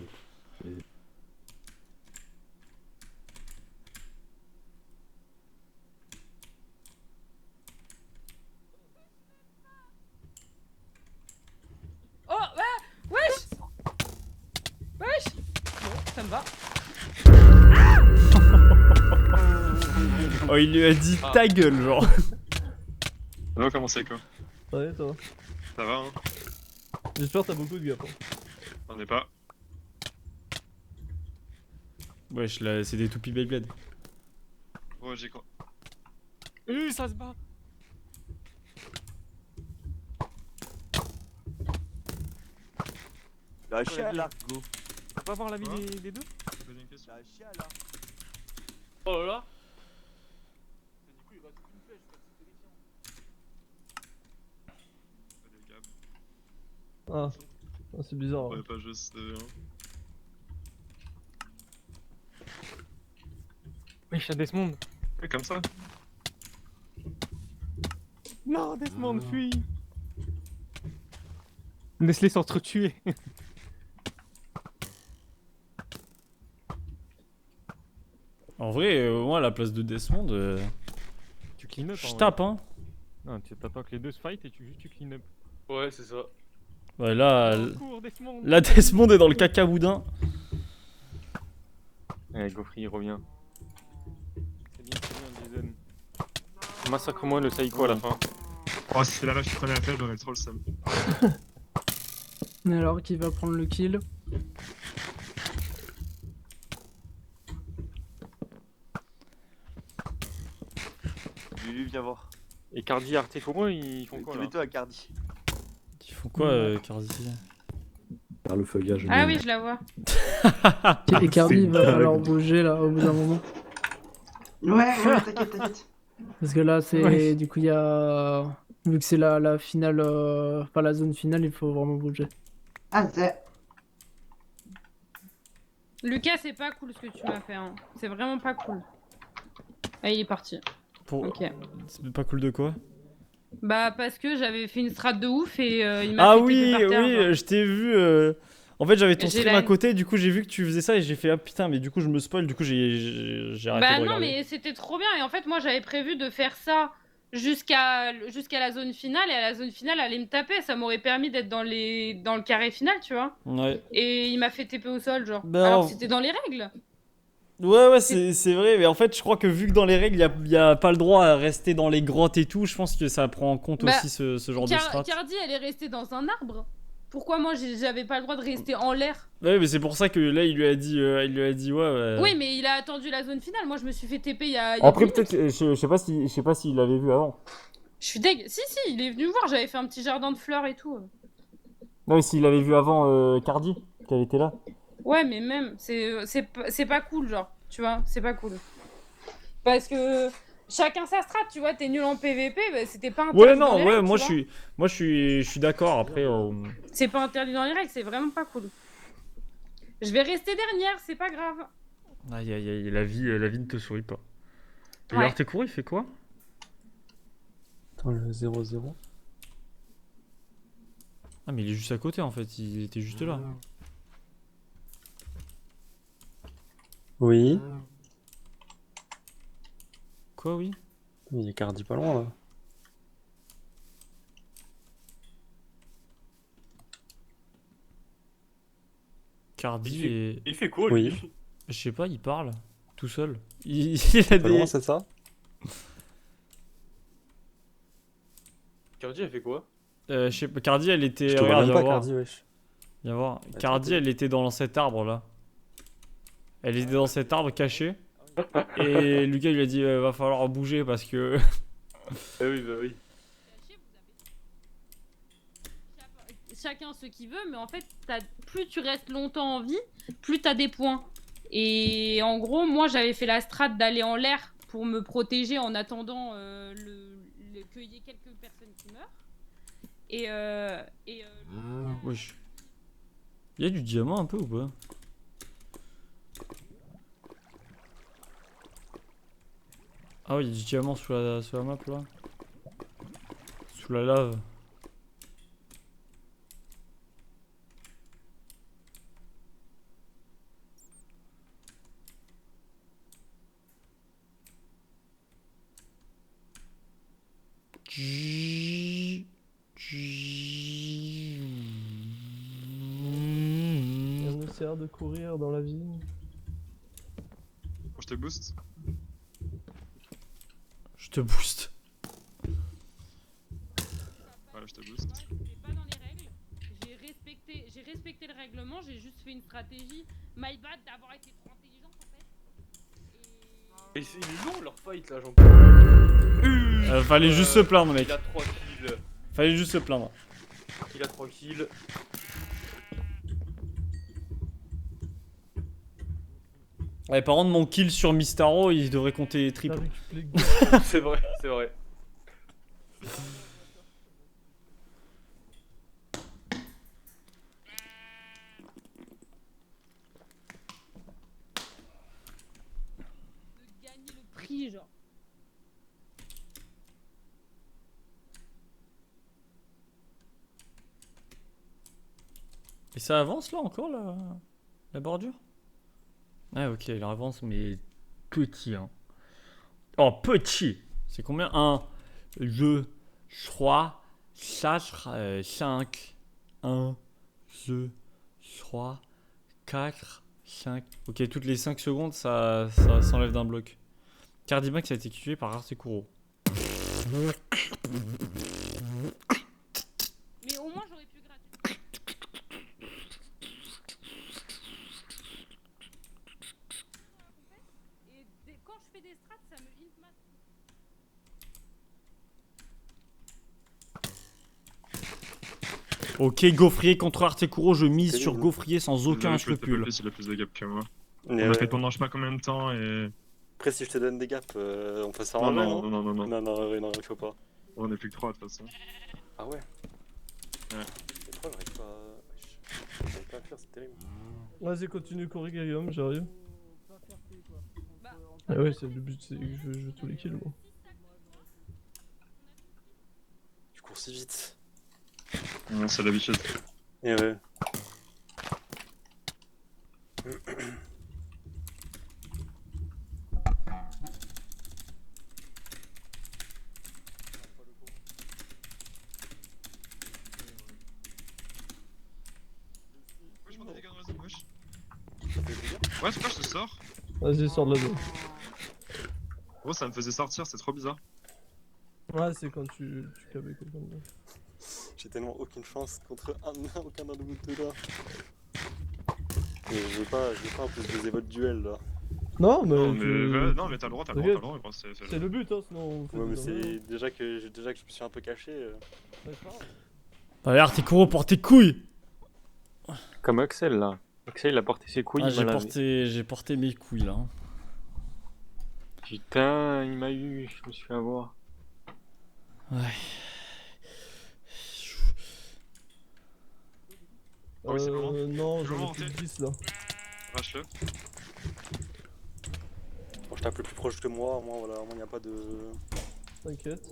Oh, wesh! Wesh! Bon, ça me va. Oh, il lui a dit ta gueule, genre. Alors, comment c'est quoi? Ouais, toi. Ça va, hein? J'espère que t'as beaucoup de gars. On est pas. Wesh, là, c'est des toupies Beyblade. Ouais, j'ai quoi? Ça se bat. La chia là, go. On va voir la vie des deux? La chia là. Oh là là. Ah, c'est bizarre. Ouais, pas juste. Oui, chat Desmond. Ouais, comme ça. Non, Desmond, fuis. Laisse-les s'entretuer. En vrai, moi, à la place de Desmond, Tu clean up. je tape, hein. Non, tu t'attends que les deux se fight et tu clean up. Ouais, c'est ça. Ouais, là, Cours, Desmond. là, Desmond est dans le caca boudin. Allez, Gaufry, il revient. C'est bien, Jason. Massacre-moi le Saïko à la fin. Oh, si c'est la vache qui prenait la pelle, j'aurais trop le seum. Et alors, qui va prendre le kill? Lulu, viens voir. Et Cardi, Arte, Fomo, ils font quoi là? Mets-toi à Cardi. Ils font quoi, Cardi? Par le feuillage. Ah oui, je la vois. Et Cardi C'est va dingue. falloir bouger là au bout d'un moment. Ouais, t'inquiète. Parce que là, c'est. Ouais. Du coup, il y a. Vu que c'est la finale. Enfin, la zone finale, il faut vraiment bouger. Ah, c'est. Lucas, c'est pas cool ce que tu m'as fait. Hein. C'est vraiment pas cool. Ah, il est parti. Ok. C'est pas cool de quoi? Bah, parce que j'avais fait une strat de ouf et il m'a Ah fait oui, TP par terre, oui, genre. je t'ai vu. En fait, j'avais ton J'ai stream la- à côté, du coup, j'ai vu que tu faisais ça et j'ai fait ah putain, mais du coup, je me spoil, du coup, j'ai arrêté Bah de non, regarder. mais c'était trop bien. Et en fait, moi, j'avais prévu de faire ça jusqu'à la zone finale. Et à la zone finale, elle allait me taper. Ça m'aurait permis d'être dans le carré final, tu vois. Ouais. Et il m'a fait TP au sol, genre. Bah, Alors non. que c'était dans les règles. Ouais, c'est vrai, mais en fait, je crois que vu que dans les règles, il y a pas le droit à rester dans les grottes et tout, je pense que ça prend en compte Bah, aussi ce genre de strat. Cardi, elle est restée dans un arbre. Pourquoi moi, j'avais pas le droit de rester en l'air? Ouais, mais c'est pour ça que là, il lui a dit ouais. Oui, mais il a attendu la zone finale. Moi, je me suis fait TP il y a. Après, 10 minutes. peut-être, je sais pas s'il l'avait vu avant. Je suis deg. Si, il est venu me voir. J'avais fait un petit jardin de fleurs et tout. Non, mais s'il l'avait vu avant Cardi, qu'elle était là. Ouais, mais même, c'est pas cool, genre. Tu vois, c'est pas cool. Parce que Chacun sa strat, tu vois, t'es nul en PVP, bah, c'était pas interdit. Ouais, dans non, les ouais, règles, moi tu je vois. suis d'accord. Après, C'est pas interdit dans les règles, c'est vraiment pas cool. Je vais rester dernière, c'est pas grave. aïe aïe aïe, la vie ne te sourit pas. Et Ouais. Artecourt, il fait quoi? Attends, le 0-0. Ah, mais il est juste à côté en fait, il était juste là. Oui. Quoi, oui? Il y a Cardi pas loin là. Cardi et. Il fait quoi Oui. lui? Je sais pas, il parle tout seul. Il a Pas loin, des. c'est ça? Cardi, elle fait quoi? Je sais pas, Cardi elle était. Je te vois Regarde, même viens pas, voir. Cardi, wesh. Viens voir. Attends, Cardi elle était dans cet arbre là. Elle était dans cet arbre caché. Et Lucas il lui a dit va falloir bouger parce que. Ah oui, bah oui. Chacun ce qu'il veut, mais en fait, plus tu restes longtemps en vie, plus t'as des points. Et en gros, moi j'avais fait la strat d'aller en l'air pour me protéger en attendant qu'il y ait quelques personnes qui meurent. Wesh. Il y a du diamant un peu ou pas? Ah oui, il y a du diamant sous la map là. Sous la lave. On essaie de courir dans la vie. Je te booste. Je te booste. Voilà, je te booste. C'était pas dans les règles. J'ai respecté le règlement, j'ai juste fait une stratégie. My bad d'avoir été trop intelligente en fait. Et il est long leur fight là, j'en peux. Fallait juste se plaindre, mec. Il a 3 kills. Fallait juste se plaindre. Il a 3 kills. Ouais, par contre, mon kill sur Mistaro, il devrait compter triple. C'est vrai, c'est vrai. De gagner le prix, genre. Et ça avance là encore la bordure? Ah ok, il avance mais petit hein. Oh petit! C'est combien? 1, 2, 3, 4, 5, 1, 2, 3, 4, 5. Ok, toutes les 5 secondes ça s'enlève d'un bloc. Cardimax a été tué par Artekuro. Mais au moins j'aurais pu gratter. Et quand je fais des strats, ça me hint ma. Ok, Gaufrier contre Artekuro, je mise sur Gaufrier sans aucun scrupule. Il a plus de gaps que moi. Et On ouais. a fait pendant je sais pas combien de temps et. Après, si je te donne des gaps, on fait ça Non, en non, vrai, non, non, non. Non, il faut pas. On est plus que 3 de toute façon. Ah ouais? Ouais. Les 3, j'arrive pas. J'arrive pas à le faire, c'est terrible. Vas-y, continue, Corrigarium, j'arrive. Ah ouais, c'est le but, c'est que je veux tous les kills, moi. Tu cours si vite. Non, c'est l'habitude. Et ouais. Ouais, je prends des dégâts dans la zone, wesh. Ça fait plaisir. Ouais, c'est quoi, je te sors. Vas-y, sors de la zone. Gros, ça me faisait sortir, c'est trop bizarre. Ouais, c'est quand tu câbles quelqu'un de. J'ai tellement aucune chance contre aucun d'un de vous deux là. Et je veux pas imposer votre duel là. Non, mais. Non, mais t'as le droit, t'as le droit, t'as le droit. Gros, C'est le but, hein, sinon on fait Ouais, mais des c'est erreurs. déjà que je me suis un peu caché. Ouais, c'est pas grave. Allez, Artekuro, porte tes couilles! Comme Axel là. Axel il a porté ses couilles. Ah, il m'a lavé. j'ai porté mes couilles là. Putain, il m'a eu, je me suis fait avoir. Ouais. Ah oui, c'est comment Non, Je veux j'en ai monter. plus de 10 là. Arrache-le. Bon, je tape le plus proche que moi, au moins, voilà, au moins, il n'y a pas de. T'inquiète.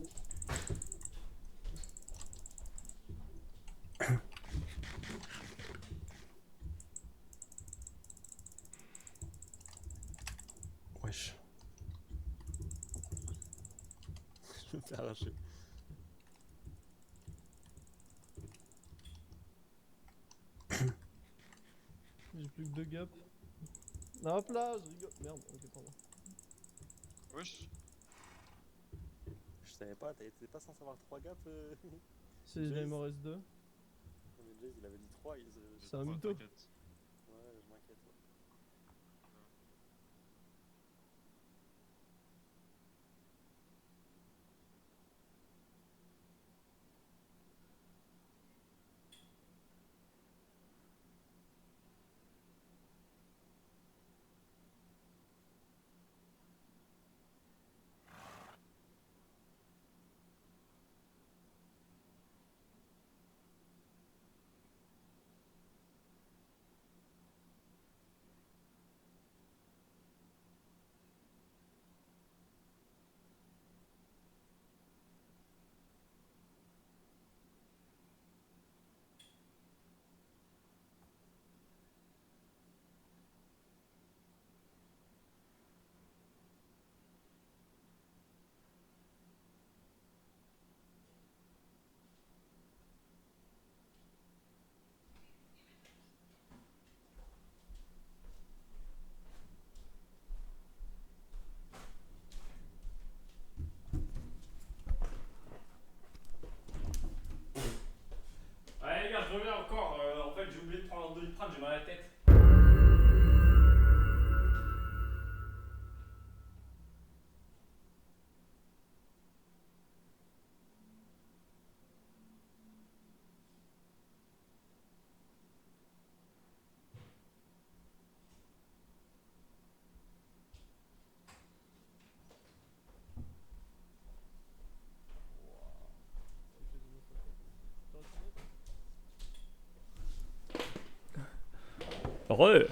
Wesh. Je me fais arracher. J'ai plus que 2 gaps. Ah, hop là, je rigole. Merde, ok, pardon. Wesh. Je savais pas, t'étais pas censé avoir 3 gaps C'est il m'en reste 2. Mais Jace, il avait dit 3, C'est un mytho. Ouais, je m'inquiète. Ouais les gars, je reviens encore. En fait, j'ai oublié de prendre un doliprane, j'ai mal à la tête. Re.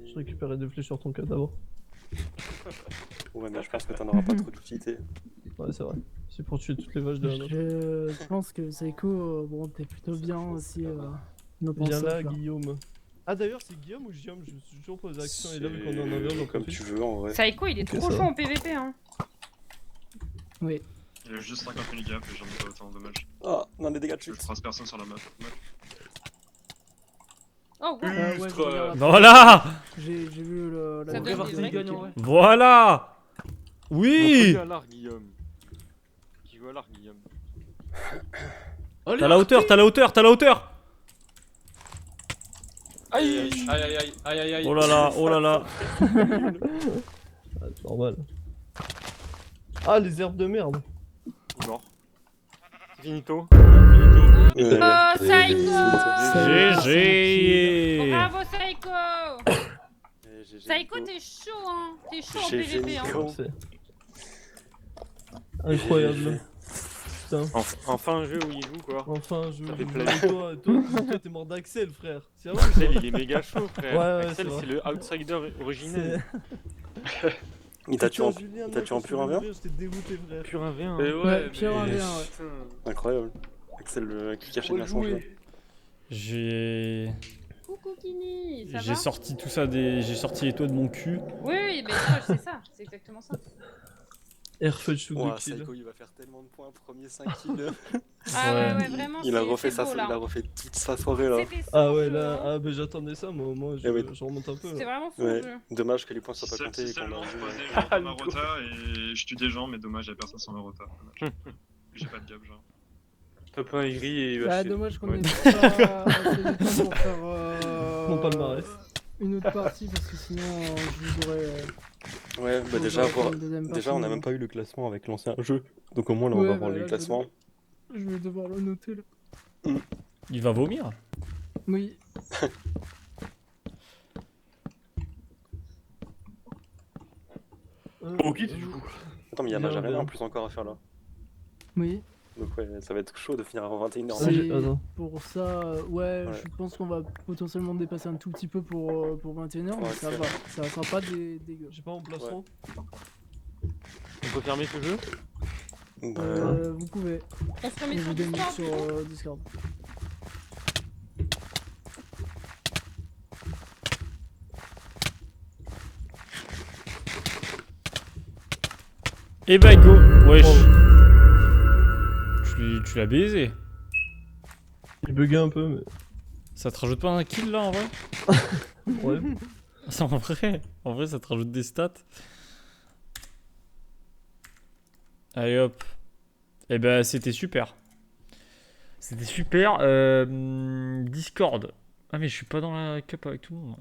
Je récupérais 2 flèches sur ton cadavre. Ouais, mais je pense que t'en auras pas trop d'utilité. Ouais, c'est vrai. C'est pour tuer toutes les vaches de la note. Je pense que Saiko, bon, t'es plutôt bien aussi. Viens là, Guillaume. Ah, d'ailleurs, c'est Guillaume ou Guillaume? Je me suis toujours posé la question. Et là, vu qu'on est en envers, comme tu veux en vrai. Saiko, il est trop chaud en PVP, hein. Oui. Il y a juste 50 000 gaps et j'en ai pas autant, dommage. Ah, on a des dégâts de chute. Je trace personne sur la map. Oh, ouais. Ouais, je regarde. Voilà. J'ai vu Ça donne des vrais gagnants, ouais. Voilà. Oui. Qui à l'art, Guillaume. Qui joue à l'art, Guillaume. T'as la hauteur, t'as la hauteur, t'as la hauteur. Aïe aïe aïe aïe aïe aïe. Oh là là, oh là là. Ah, c'est normal. Ah, les herbes de merde. Mort. Finito. Oh, Saiko. GG. Bravo, Saiko. Saiko, t'es chaud, hein. T'es chaud en PVP, hein. Incroyable. Putain. Enfin un jeu où il joue, quoi. Enfin un jeu Ça où fait il joue. plaisir. Toi, t'es mort d'Axel, frère. C'est vrai. Axel, il est méga chaud, frère. Ouais, Axel, c'est le outsider originel. Il t'a tué en pur 1v1 J'étais dégoûté, frère. Pur 1v1. Ouais, pur 1v1, ouais. Incroyable. Axel qui cachait bien son jeu. Coucou, Kini. Ça J'ai va? sorti tout ça j'ai sorti les toits de mon cul. Oui, oui, mais moi, c'est ça. C'est exactement ça. Airfudge shoot Ouah, de kill. Saiko, il va faire tellement de points, premier 5 kills. Ah ouais, vraiment, Il a c'est refait beau, ça, là. il a refait toute sa soirée là. C'était ça, Ah ouais, le jeu, là, hein. ah bah j'attendais ça, moi je remonte un peu. C'est là. vraiment fou, Ouais, le jeu. dommage que les points soient pas C'est comptés et qu'on seulement a je vu. pose des gens dans ma rota et je tue des gens, mais dommage, y'a personne sur ma rota. Dommage. J'ai pas de gap, genre. Top 1 aigri et Ah, vaché. dommage qu'on Ouais. ait pas assez de temps pour faire. Mon palmarès. une autre partie parce que sinon je vous aurais. Ouais, bah déjà, on n'a même pas eu le classement avec l'ancien jeu. Donc au moins là on va voir le classement. Je vais devoir le noter là. Il va vomir. Oui. Ok, du coup. Attends, mais il y a Majarena en plus encore à faire là. Oui. Donc ouais, ça va être chaud de finir avant 21h. C'est pour ça, ouais, je pense qu'on va potentiellement dépasser un tout petit peu pour 21h, mais ça va, ça sera pas dégueu. J'ai pas mon placement. On peut fermer ce jeu? Vous pouvez. On se remet Je sur vous donne Discord. sur Discord. Et bah go. Wesh. Tu l'as baisé. Il buguait un peu, mais. Ça te rajoute pas un kill là en vrai? Ouais. En vrai, ça te rajoute des stats. Allez hop. Et bah c'était super. C'était super. Discord. Ah mais je suis pas dans la cup avec tout le monde.